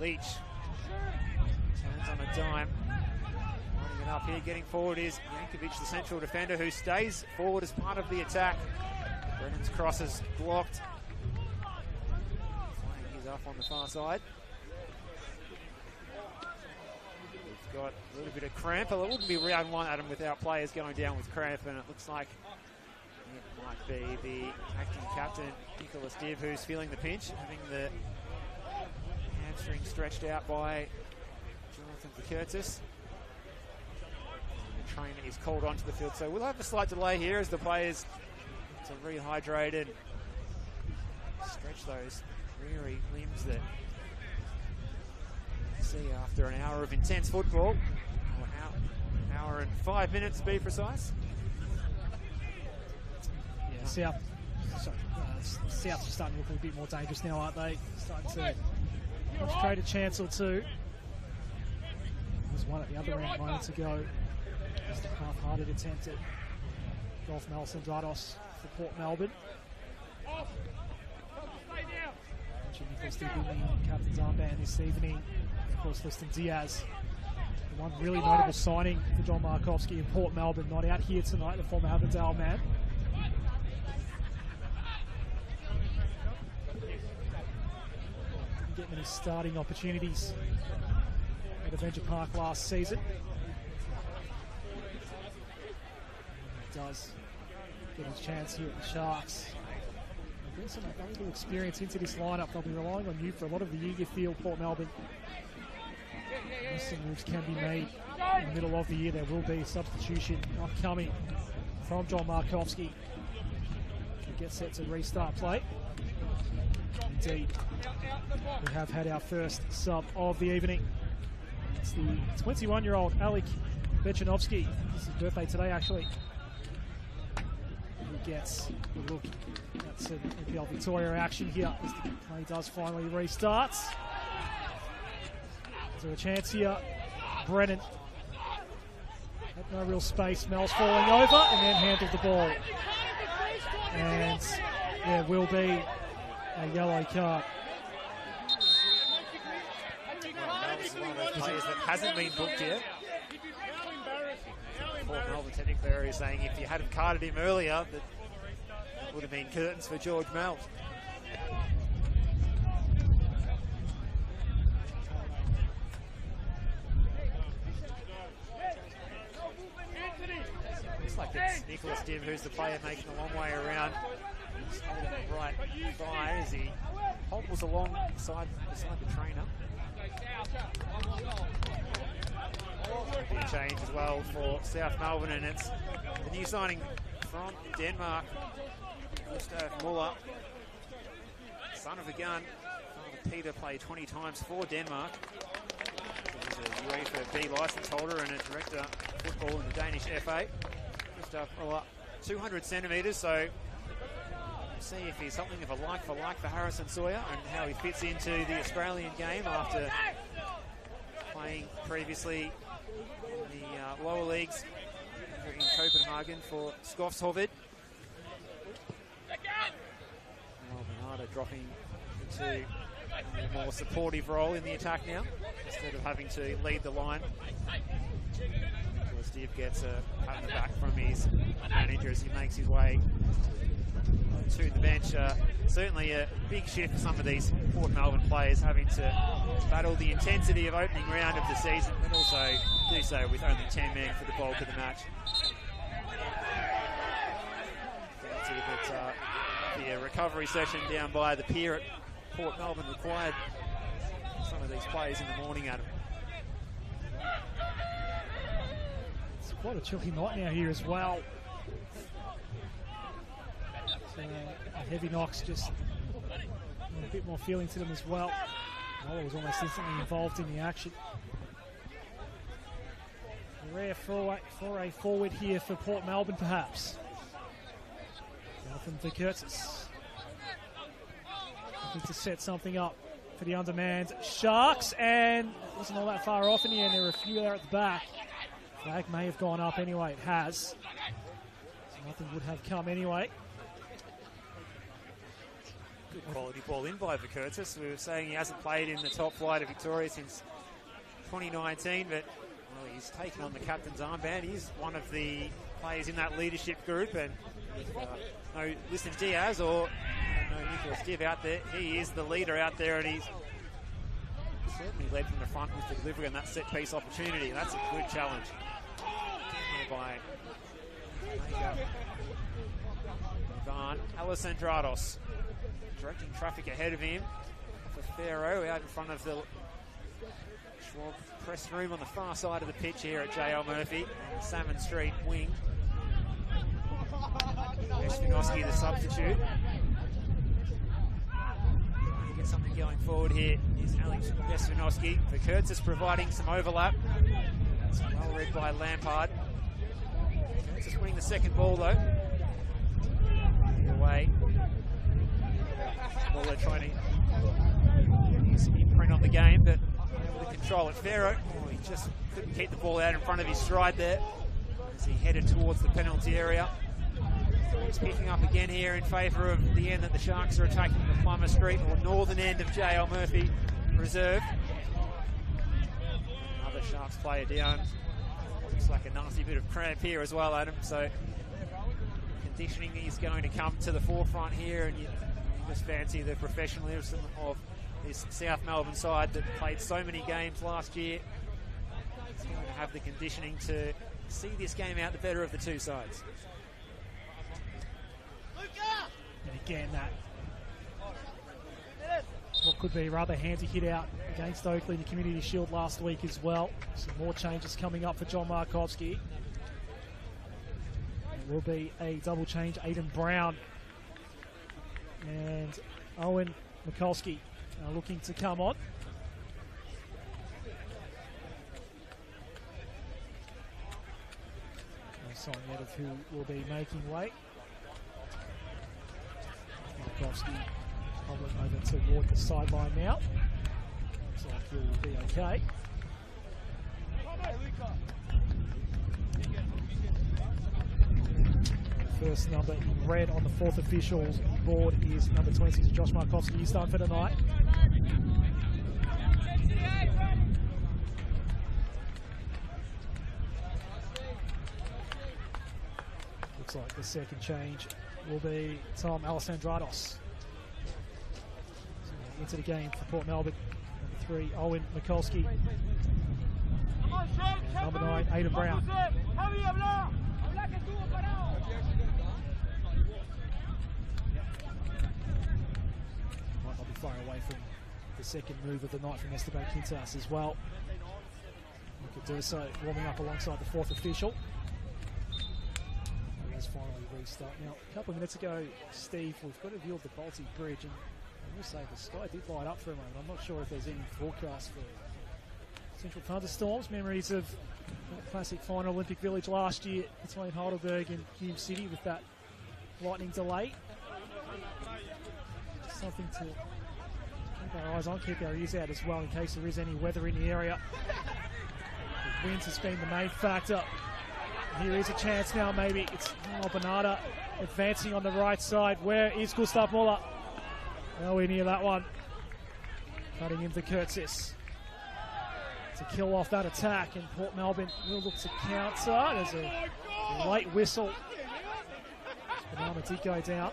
Speaker 2: Leach turns on a dime. Running it up here, getting forward is Jankovic, the central defender, who stays forward as part of the attack. Brennan's cross is blocked. Flying his off on the far side. We've got a little bit of cramp. Well, it wouldn't be round 1, Adam, without players going down with cramp, and it looks like it might be the acting captain, Nicholas Dibb, who's feeling the pinch, having the hamstring stretched out by Jonathan Curtis. The trainer is called onto the field, so we'll have a slight delay here as the players to rehydrate and stretch those weary limbs that you see after an hour of intense football, or an hour and 5 minutes to be precise.
Speaker 1: Yeah, South are starting to look a bit more dangerous now, aren't they? Starting to create a chance or two. There's one at the other end moments ago. Just a half-hearted attempt at Golf Alessandrados for Port Melbourne. Nicholas Dibb in the captain's armband this evening. Of course, Liston Diaz, the one really notable signing for John Markowski in Port Melbourne, not out here tonight, the former Avondale man. Didn't get many starting opportunities at Avenger Park last season. He does get his chance here at the Sharks. Bring some valuable experience into this lineup. They'll be relying on you for a lot of the year. You feel Port Melbourne. Some moves can be made in the middle of the year. There will be a substitution upcoming from John Markowski. We get set to restart play. Indeed, we have had our first sub of the evening. It's the 21-year-old Alec Bechanovsky. It's his birthday today, actually. He gets a look at some NPL Victoria action here as the play does finally restart. Is there a chance here? Brennan had no real space. Mel's falling over and then handled the ball. And there will be a yellow card.
Speaker 2: Mel's one of those players that hasn't been booked yet. Port Melbourne technical area saying if you hadn't carded him earlier, that would have been curtains for George Mells. Looks like it's Nicholas Dibb who's the player making a long way around. He's holding the right thigh as he hobbles along beside the trainer. Big change as well for South Melbourne, and it's the new signing from Denmark, Gustav Muller, son of a gun. Father Peter played 20 times for Denmark. He's a UEFA B licence holder and a director of football in the Danish FA. Gustav Muller, 200 centimetres, so we'll see if he's something of a like for Harrison Sawyer and how he fits into the Australian game after playing previously in the lower leagues in Copenhagen for Scuffles. Bernardo dropping into a more supportive role in the attack now, instead of having to lead the line. Steve gets a pat on the back from his manager as he makes his way to the bench. Certainly a big shift for some of these Port Melbourne players, having to battle the intensity of opening round of the season, but also do so with only 10 men for the bulk of the match. The recovery session down by the pier at Port Melbourne required some of these players in the morning, Adam.
Speaker 1: It's quite a chilly night now here as well. So, heavy knocks, just a bit more feeling to them as well. Nola was almost instantly involved in the action. A rare foray forward here for Port Melbourne, perhaps. Jonathan Vikertis looking to set something up for the undermanned Sharks, and it wasn't all that far off in the end. There were a few there at the back. Flag may have gone up anyway. It has. So nothing would have come anyway.
Speaker 2: Good quality ball in by Vikertis. We were saying he hasn't played in the top flight of Victoria since 2019, but well, he's taken on the captain's armband. He's one of the players in that leadership group, and with no Listen Diaz or no Nicholas Div out there, he is the leader out there, and he's certainly led from the front with the delivery on that set piece opportunity. That's a good challenge by Ivan Alessandrados, directing traffic ahead of him for Pharaoh out in front of the Schwab press room on the far side of the pitch here at JL Murphy, Salmon Street wing. Vesvinoski the substitute. Trying to get something going forward here is Alex Vesvinoski. Vikertis providing some overlap. That's well read by Lampard. Vikertis winning the second ball though. Away. Well, they're trying to use some imprint on the game, but able to control it. Pharaoh, he just couldn't keep the ball out in front of his stride there as he headed towards the penalty area. He's picking up again here in favour of the end that the Sharks are attacking the Plummer Street or northern end of JL Murphy Reserve. Another Sharks player down. Looks like a nasty bit of cramp here as well, Adam. So conditioning is going to come to the forefront here, and you just fancy the professionalism of this South Melbourne side that played so many games last year. It's going to have the conditioning to see this game out the better of the two sides.
Speaker 1: And again, that what could be a rather handy hit out against Oakley in the Community Shield last week as well. Some more changes coming up for John Markovski. It will be a double change. Aidan Brown and Owen Mikulski are looking to come on. No sign yet of who will be making way. Mikulski hobbling over toward the sideline now. Looks like he'll be okay. First number in red on the fourth officials board is number 26, Josh Markovski. He's done for tonight. Looks like the second change will be Tom Alessandrados. So into the game for Port Melbourne. Number 3, Owen Mikulski. And number 9, Aidan Brown. Might not be far away from the second move of the night from Esteban Quintas as well. He could do so, warming up alongside the fourth official. Finally restart. Now, a couple of minutes ago, Steve, we've got a view of the Baltic Bridge, and I will say the sky did light up for a moment. I'm not sure if there's any forecast for central thunderstorms. Memories of that classic final Olympic Village last year between Heidelberg and Hume City with that lightning delay. Just something to keep our eyes on, keep our ears out as well in case there is any weather in the area. The winds has been the main factor. Here is a chance now, maybe it's Bernardo advancing on the right side. Where is Gustav Muller? Nowhere near that one. Cutting into Curtis to kill off that attack, and Port Melbourne will look to counter. There's a late whistle. Banana did go down.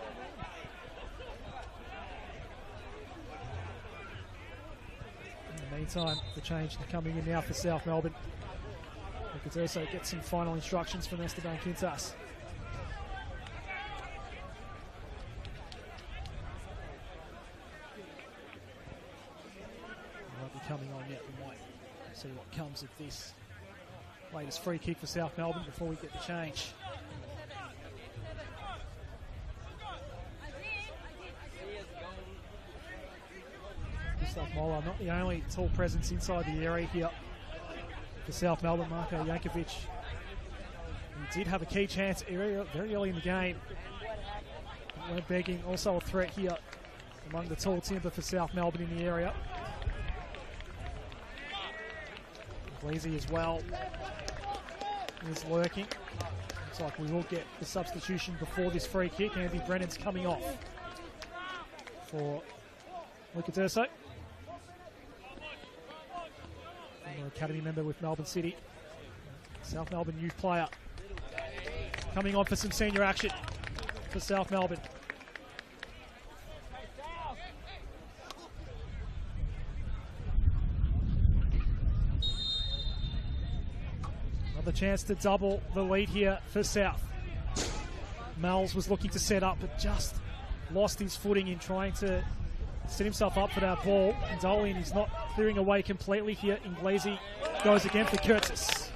Speaker 1: In the meantime, the change coming in now for South Melbourne. We could also get some final instructions from Esteban Quintas. Won't be coming on yet. We might see what comes of this latest free kick for South Melbourne before we get the change. Gustav Moller, not the only tall presence inside the area here for South Melbourne. Marko Jankovic, he did have a key chance very early in the game. Weren't begging, also a threat here among the tall timber for South Melbourne in the area. Gleasy as well is lurking. Looks like we will get the substitution before this free kick. Andy Brennan's coming off for Luca Durso, former academy member with Melbourne City. South Melbourne youth player coming on for some senior action for South Melbourne. Another chance to double the lead here for South. Mel's was looking to set up, but just lost his footing in trying to set himself up for that ball. Dolian is not clearing away completely here. Inglesi goes again for Curtis,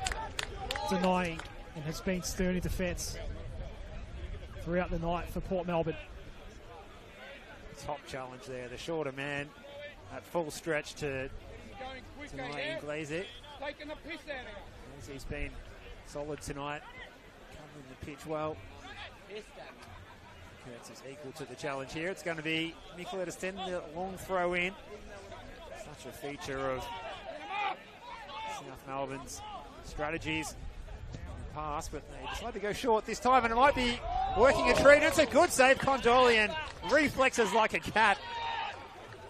Speaker 1: denying, and has been stern in defence throughout the night for Port Melbourne.
Speaker 2: Top challenge there, the shorter man at full stretch to deny Inglesi.
Speaker 3: Taking the piss out of him.
Speaker 2: He's been solid tonight, covering the pitch well. Kurtz is equal to the challenge here. It's going to be Nicoletta Sten, the long throw in. Such a feature of South Melbourne's strategies in the past, but they decide to go short this time, and it might be working a treat. It's a good save. Condolian reflexes like a cat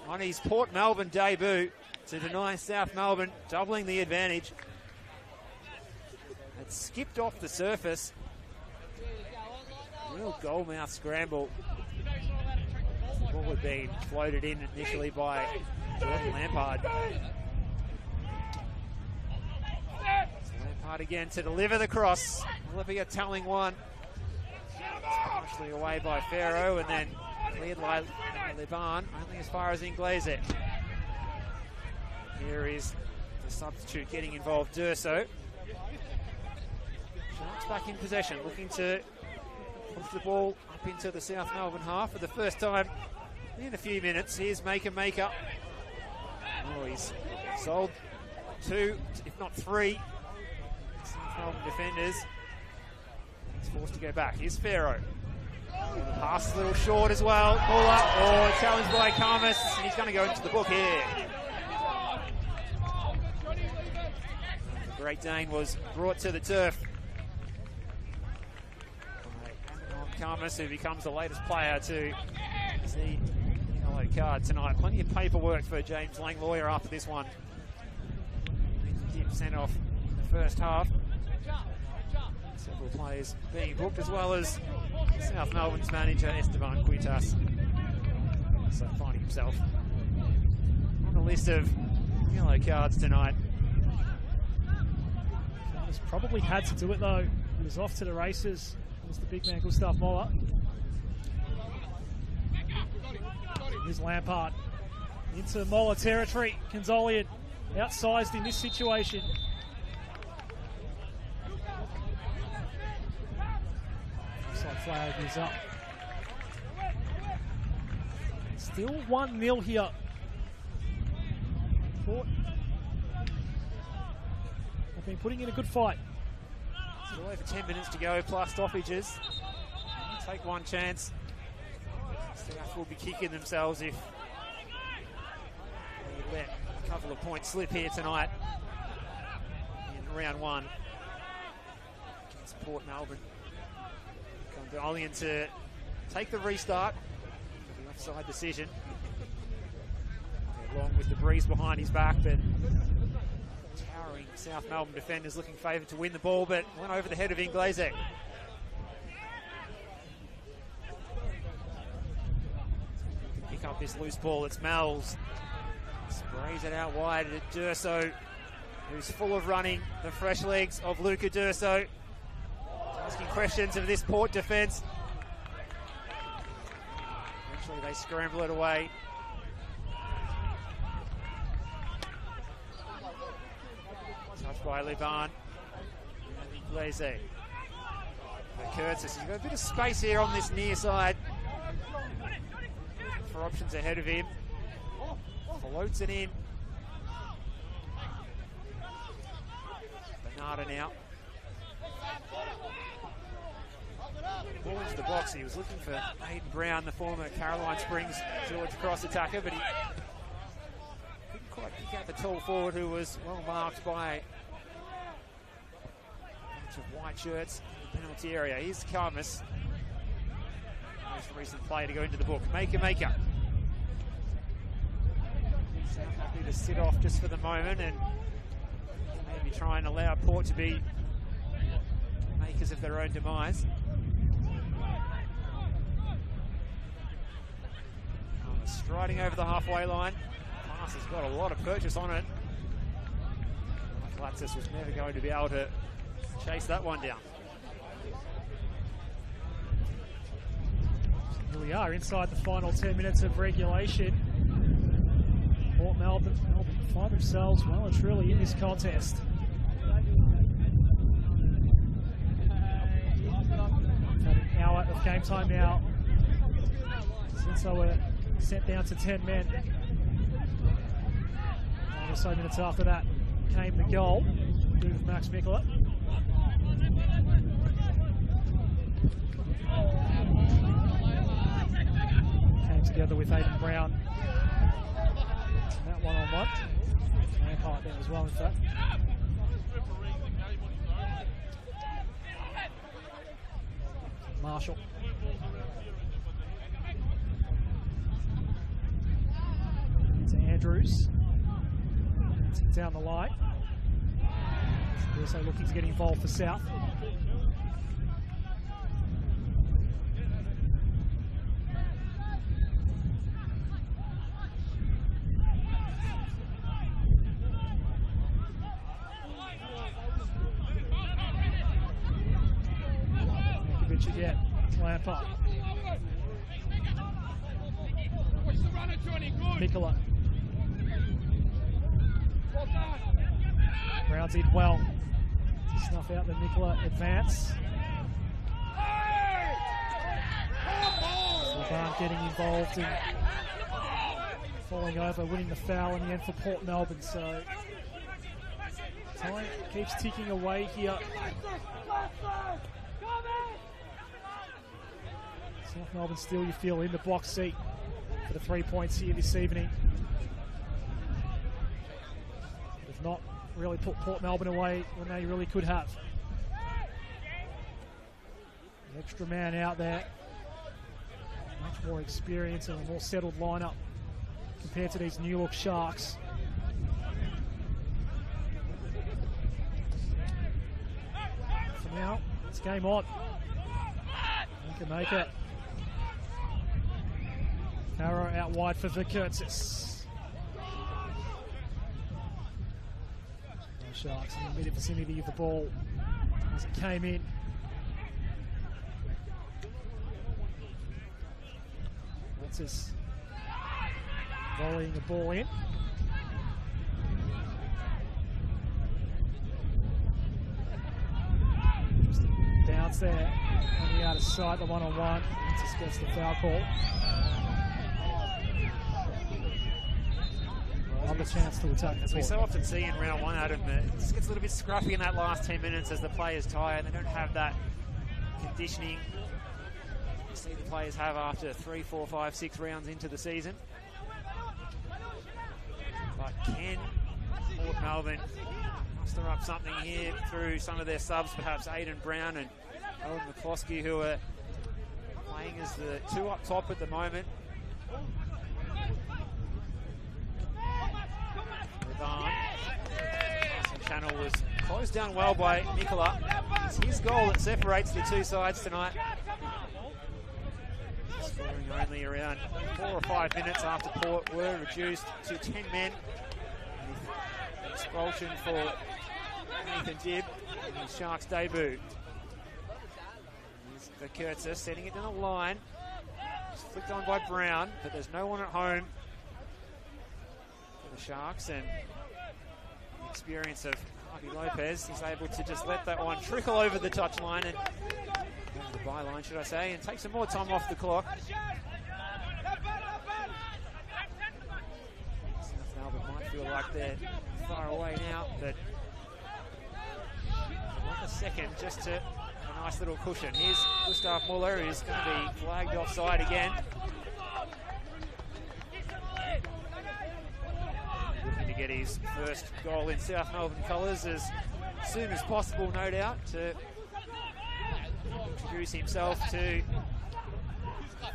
Speaker 2: on his Port Melbourne debut to deny South Melbourne, doubling the advantage. It skipped off the surface. Real goalmouth scramble. The ball had been floated in initially by Jordan Lampard. Lampard again to deliver the cross. Olivia telling one. Partially away by Farrow, and then cleared by Liban, only as far as Inglesi. Here is the substitute getting involved, Durso. Sharks back in possession, looking to push the ball up into the South Melbourne half for the first time in a few minutes. Here's Maker. Oh, he's sold two, if not three, South Melbourne defenders. He's forced to go back. Here's Farrow. The pass a little short as well. Ball up, challenged by Karmas, and he's going to go into the book here. The Great Dane was brought to the turf by Karmas, who becomes the latest player to see the yellow card tonight. Plenty of paperwork for James Langloyer after this one. Sent off in the first half. Several players being booked, as well as South Melbourne's manager Esteban Quintas, so finding himself on the list of yellow cards tonight.
Speaker 1: He's probably had to do it though. He was off to the races. It was the big man Gustav Moller. Here's Lampard into Moller territory. Consolian outsized in this situation. Offside flag is up. Still 1-0 here. Port have been putting in a good fight.
Speaker 2: Still over 10 minutes to go, plus stoppages. Take one chance. South will be kicking themselves if they let a couple of points slip here tonight in round one against Port Melbourne. Condolian to take the restart for the offside decision. with the breeze behind his back, but towering South Melbourne defenders looking favoured to win the ball, but went over the head of Inglese. Pick up this loose ball. It's Mel's. Sprays it out wide at Durso, who's full of running. The fresh legs of Luca Durso. Asking questions of this Port defence. Eventually they scramble it away. Touched by Liban. Inglese. Curtis, he's got a bit of space here on this near side. For options ahead of him. Floats it in. Bernardo now. Ball into the box. He was looking for Aidan Brown, the former Caroline Springs George cross attacker, but he couldn't quite pick out the tall forward who was well marked by a bunch of white shirts in the penalty area. Here's Karmas. Most recent play to go into the book. Maker. So happy to sit off just for the moment and maybe try and allow Port to be makers of their own demise. Striding over the halfway line. Pass has got a lot of purchase on it. Latsis was never going to be able to chase that one down.
Speaker 1: Here we are inside the final 10 minutes of regulation. Port Melbourne find themselves well and truly in this contest. Had an hour of game time now since they were sent down to 10 men. 9 or so minutes after that came the goal. Good with Max Mikula. Came together with Aidan Brown. And that one-on-one. Lampard there as well, in fact. Marshall. To Andrews. Down the line. Also looking to get involved for South. Yankovic again. Lampard. Mikula. Brown's in well. Snuff out the Mikula advance. Laban getting involved and falling over, winning the foul in the end for Port Melbourne. So time keeps ticking away here. South Melbourne still, you feel, in the box seat for the 3 points here this evening. They've not really put Port Melbourne away when they really could have. The extra man out there. Much more experience and a more settled lineup compared to these new look Sharks. For now, it's game on. Maker. Farrow out wide for Vikertsis. Sharks in the immediate vicinity of the ball as it came in. Francis volleying the ball in. Just a bounce there on the outer side, the one-on-one. Francis gets the foul call. Another chance to attack.
Speaker 2: As we so often see in round one, Adam, it just gets a little bit scruffy in that last 10 minutes as the players tire and they don't have that conditioning you see the players have after 3, 4, 5, 6 rounds into the season. But can Port Melbourne muster up something here through some of their subs, perhaps Aidan Brown and Owen McCloskey, who are playing as the two up top at the moment. channel was closed down well by Nicola. It's his goal that separates the two sides tonight. Scoring only around 4 or 5 minutes after Port were reduced to 10 men. With expulsion for Nathan Dibb in his Sharks debut. Here's the Kurtzis setting it down the line. It's flicked on by Brown, but there's no one at home for the Sharks, and the experience of Harvey Lopez is able to just let that one trickle over the touchline and over the byline, should I say, and take some more time off the clock. South Melbourne might feel like they're far away now, but a second just to a nice little cushion. Here's Gustav Muller, who's going to be flagged offside again. Looking to get his first goal in South Melbourne colours as soon as possible, no doubt, to introduce himself to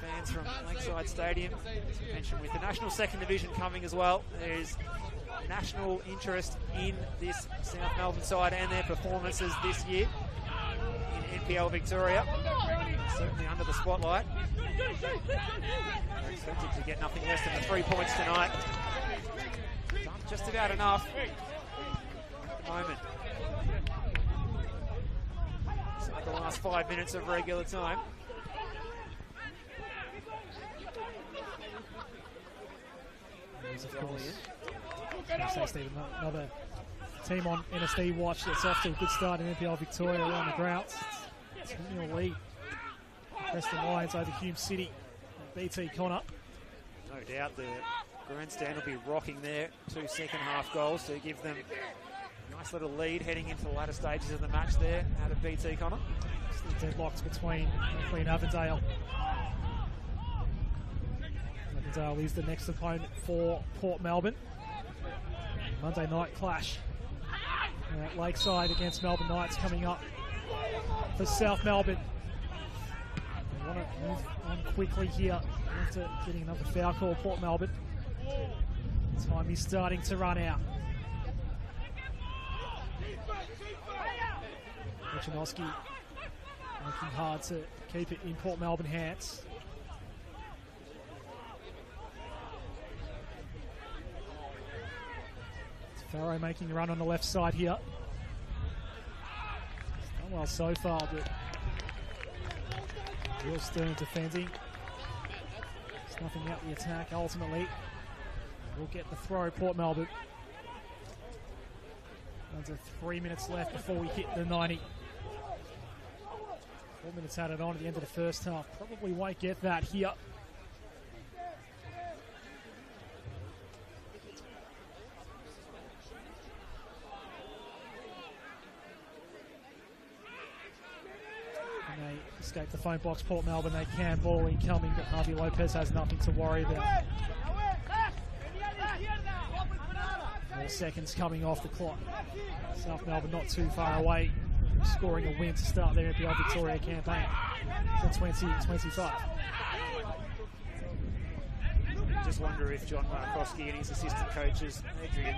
Speaker 2: fans from Lakeside Stadium. As you mentioned, with the National Second Division coming as well, there's national interest in this South Melbourne side and their performances this year in NPL Victoria. Certainly under the spotlight. They're expected to get nothing less than the 3 points tonight. Done just about enough at the moment. So the last 5 minutes of regular time.
Speaker 1: Of course. Say, Stephen, another team on NSD watch that's off to a good start in NPL Victoria around the grounds. It's a 10-0 lead. Preston Lions over Hume City. BT Connor.
Speaker 2: No doubt the grandstand will be rocking there. 2 second-half goals to give them a nice little lead heading into the latter stages of the match there out of BT Connor.
Speaker 1: Still deadlocked between Avondale. Avondale is the next opponent for Port Melbourne. Monday night clash at Lakeside against Melbourne Knights coming up for South Melbourne. They want to move on quickly here after getting another foul call, Port Melbourne. Time is starting to run out. Wojciechowski working hard to keep it in Port Melbourne hands. Farrow making a run on the left side here. It's done well so far, but Will Stern defending. Snuffing out the attack ultimately. We'll get the throw, Port Melbourne. Under 3 minutes left before we hit the 90. 4 minutes added on at the end of the first half. Probably won't get that here. Escape the phone box, Port Melbourne, they can, ball incoming, but Harvey Lopez has nothing to worry about. 4 seconds coming off the clock. South Melbourne not too far away, scoring a win to start their NPL Victoria campaign for 2025.
Speaker 2: Just wonder if John Markowski and his assistant coaches, Adrian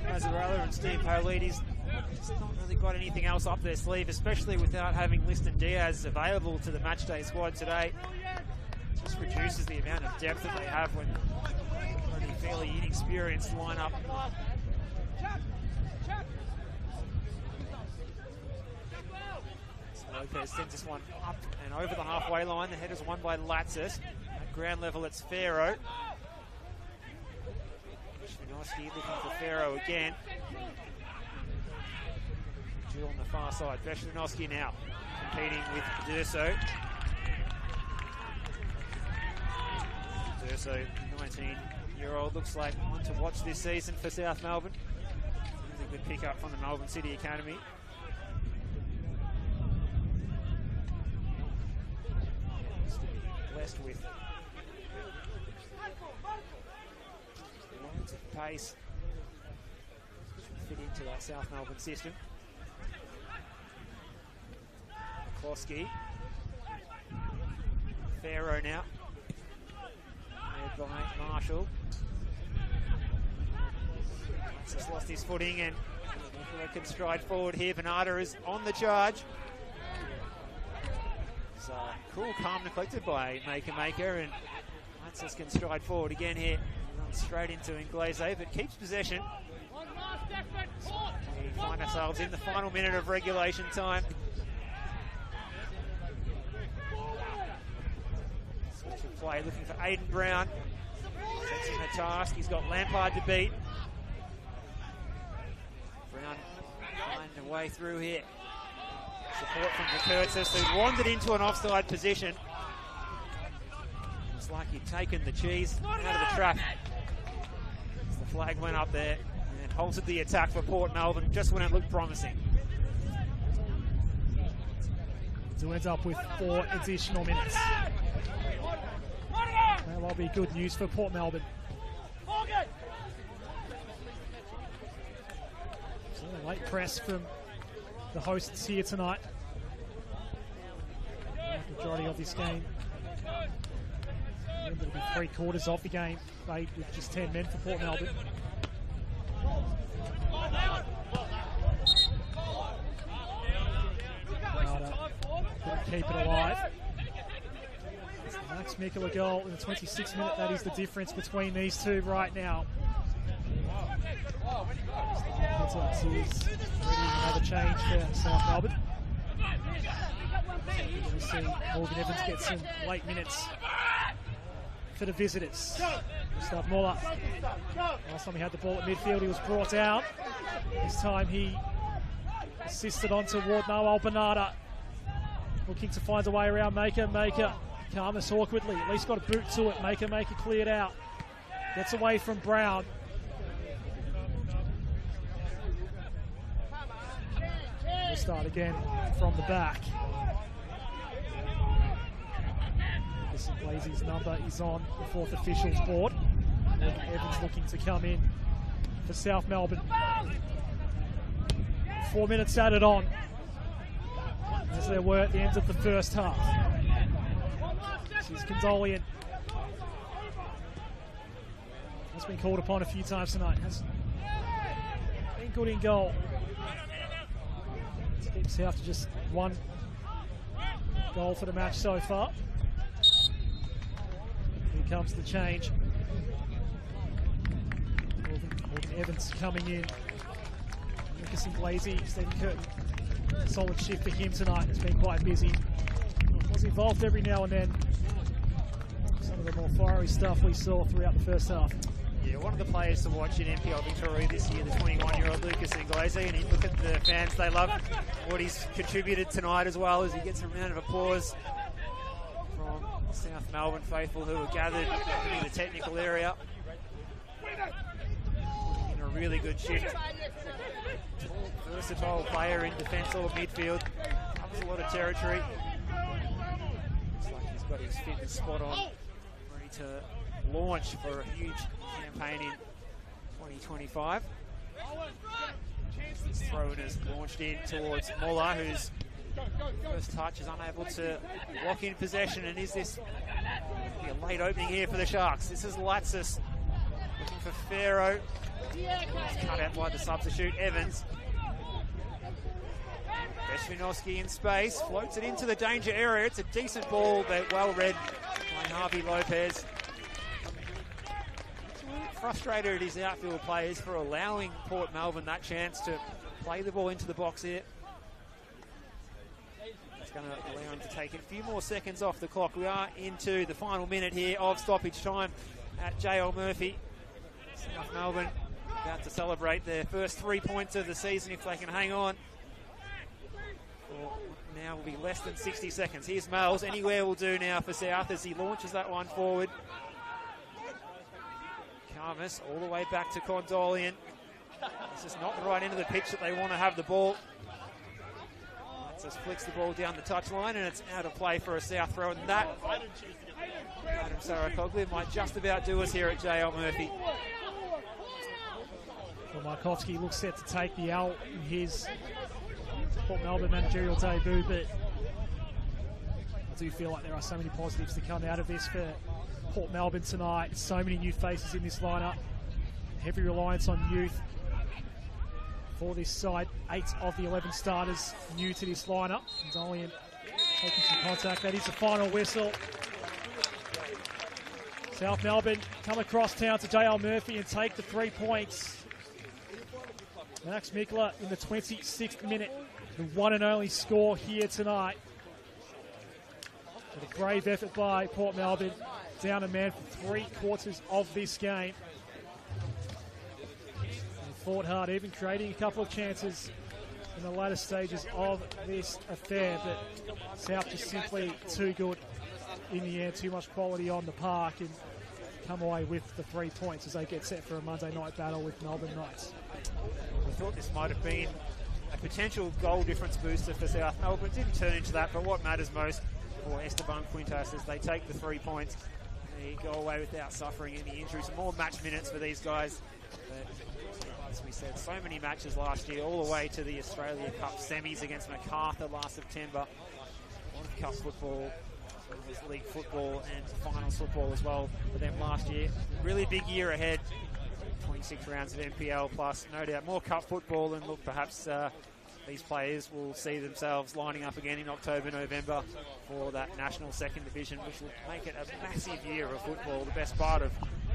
Speaker 2: Mazzarella and Steve Paulides, just not really got anything else up their sleeve, especially without having Liston Diaz available to the matchday squad today. Just reduces the amount of depth that they have when only fairly inexperienced lineup. So Lopez sends this one up and over the halfway line. The header's won by Latsis. At ground level, it's Farrow. Shvinovsky looking for Farrow again. On the far side, Veslinovsky now competing with Durso. Durso, 19-year-old, looks like one to watch this season for South Melbourne. Really good pickup from the Melbourne City Academy. Blessed with loads of pace to fit into that South Melbourne system. McCloskey. Farrow now. Led by Marshall. Just lost his footing and Can stride forward here. Bernarda is on the charge. It's cool, calm, and collected by Maker, and Latsis can stride forward again here. Runs straight into Inglese, but keeps possession. We find ourselves in the final minute of regulation time. Switch of play, looking for Aiden Brown. Sets him a task. He's got Lampard to beat. Brown finding a way through here. Support from DeCurtis, who wandered into an offside position. It's like he'd taken the cheese out of the trap. As the flag went up there and halted the attack for Port Melbourne just when it looked promising.
Speaker 1: To end up with 4 additional minutes. That'll be good news for Port Melbourne. So a late press from the hosts here tonight. The majority of this game. It'll be 3/4 of the game played with just 10 men for Port Melbourne. Couldn't keep it alive. Max Mikkel a goal in the 26th minute. That is the difference between these two right now. Is another change for South Melbourne. We see Morgan Evans get some late minutes for the visitors. Gustav Muller. Last time he had the ball at midfield, he was brought out. This time he assisted onto Ward Noel Bernarda. Looking to find a way around Maker. Karmas awkwardly, at least got a boot to it. Maker cleared out. Gets away from Brown. We'll start again from the back. Blazy's number is on the 4th officials board. Evans looking to come in for South Melbourne. 4 minutes added on, as there were at the end of the first half. This is Condolian. Has been called upon a few times tonight. Has been good in goal. Let's keep South to just 1 goal for the match so far. Here comes the change. Morgan Evans coming in. Lucas Blazy, Stephen Curtin. Solid shift for him tonight. It's been quite busy. Was involved every now and then. Some of the more fiery stuff we saw throughout the first half.
Speaker 2: Yeah, one of the players to watch in NPL Victoria this year, the 21-year-old Lucas Inglese, and you look at the fans, they love what he's contributed tonight as well, as he gets a round of applause from South Melbourne faithful who are gathered in the technical area. In a really good shift. Versatile player in defence or midfield. Covers a lot of territory. Looks like he's got his fitness spot on. Ready to launch for a huge campaign in 2025. This throw is launched in towards Muller, whose first touch is unable to lock in possession. And is this a late opening here for the Sharks? This is Latsis looking for Pharaoh. He's cut out by the substitute Evans. Beshvinovsky in space, floats it into the danger area. It's a decent ball, but well read by Harvey Lopez. Frustrated at his outfield players for allowing Port Melbourne that chance to play the ball into the box here. It's going to allow him to take a few more seconds off the clock. We are into the final minute here of stoppage time at JL Murphy. South Melbourne about to celebrate their first 3 points of the season if they can hang on. Now will be less than 60 seconds. Here's Mel's. Anywhere will do now for South as he launches that one forward. Karmas all the way back to Condolian. This is not the right end of the pitch that they want to have the ball. Just flicks the ball down the touchline and it's out of play for a South throw. And that, Adam Sarakoglu, might just about do us here at JL Murphy.
Speaker 1: Well, Markovsky looks set to take the L in his Port Melbourne managerial debut, but I do feel like there are so many positives to come out of this for Port Melbourne tonight. So many new faces in this lineup. Heavy reliance on youth. for this side. 8 of the 11 starters new to this lineup. Dolian taking some contact. That is the final whistle. South Melbourne come across town to JL Murphy and take the 3 points. Max Mikla in the 26th minute, the one and only score here tonight. With a brave effort by Port Melbourne, down a man for 3/4 of this game. They fought hard, even creating a couple of chances in the latter stages of this affair, but South just simply too good in the end, too much quality on the park, and come away with the 3 points as they get set for a Monday night battle with Melbourne Knights.
Speaker 2: We thought this might have been a potential goal difference booster for South Melbourne. It didn't turn into that, but what matters most for Esteban Quintas is they take the 3 points. They go away without suffering any injuries. More match minutes for these guys. But as we said, so many matches last year, all the way to the Australia Cup semis against Macarthur last September. A lot of cup football, league football and finals football as well for them last year. Really big year ahead. 26 rounds of NPL plus, no doubt more cup football, and look, perhaps these players will see themselves lining up again in October, November for that national second division, which will make it a massive year of football, the best part of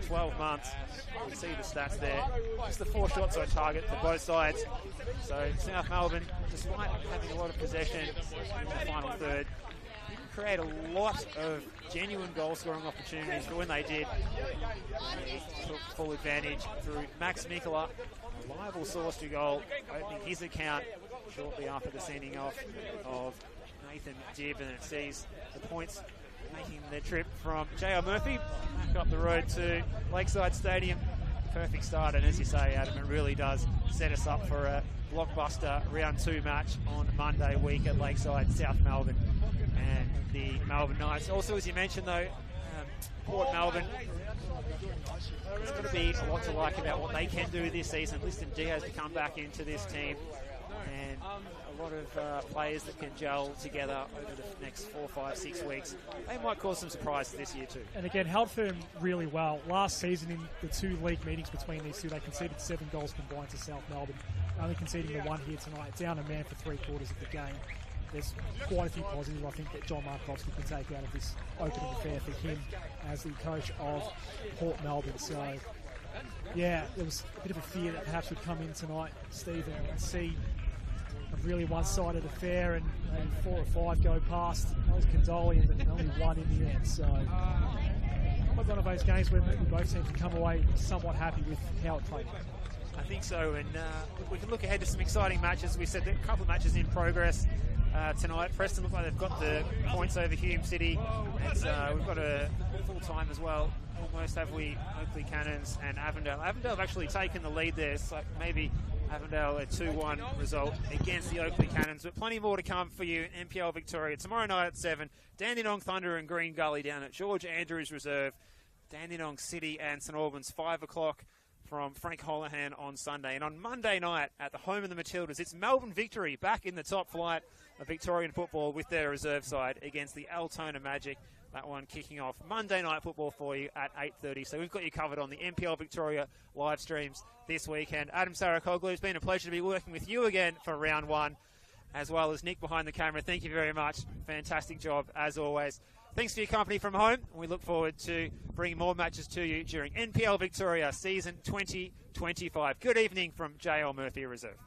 Speaker 2: 12 months. You can see the stats there. Just the 4 shots on target for both sides. So South Melbourne, despite having a lot of possession in the final third, didn't create a lot of genuine goal-scoring opportunities, but when they did, they took full advantage through Max Mikla, a reliable source to goal, opening his account shortly after the sending off of Nathan Dibb, and it sees the points making their trip from JL Murphy back up the road to Lakeside Stadium. Perfect start, and as you say, Adam, it really does set us up for a blockbuster round 2 match on Monday week at Lakeside, South Melbourne and the Melbourne Knights. Also, as you mentioned though, Port Melbourne, there's got to be a lot to like about what they can do this season. Liston Diaz to come back into this team, and a lot of players that can gel together over the next 4, 5, 6 weeks. They might cause some surprises this year too. And
Speaker 1: again, held firm really well. Last season in the 2 league meetings between these two, they conceded 7 goals combined to South Melbourne, only conceding the 1 here tonight, down a man for 3/4 of the game. There's quite a few positives, I think, that John Markovski can take out of this opening affair for him as the coach of Port Melbourne. So, yeah, there was a bit of a fear that perhaps would come in tonight, Stephen, and see a really one-sided affair and maybe 4 or 5 go past. That was Condolian, but only 1 in the end. So, one of those games where both teams can come away somewhat happy with how it played.
Speaker 2: I think so, and we can look ahead to some exciting matches. We said there are a couple of matches in progress tonight. Preston look like they've got the points over Hume City, and we've got a full time as well. Almost have we, Oakley Cannons and Avondale. Avondale have actually taken the lead there, so maybe Avondale a 2-1 result against the Oakley Cannons, but plenty more to come for you in NPL Victoria tomorrow night at 7. Dandenong Thunder and Green Gully down at George Andrews Reserve. Dandenong City and St Albans 5 o'clock from Frank Holohan on Sunday. And on Monday night at the home of the Matildas, it's Melbourne Victory back in the top flight of Victorian football with their reserve side against the Altona Magic. That one kicking off Monday night football for you at 8:30. So we've got you covered on the NPL Victoria live streams this weekend. Adam Sarakoglu, it's been a pleasure to be working with you again for round 1, as well as Nick behind the camera. Thank you very much. Fantastic job as always. Thanks for your company from home. We look forward to bringing more matches to you during NPL Victoria season 2025. Good evening from JL Murphy Reserve.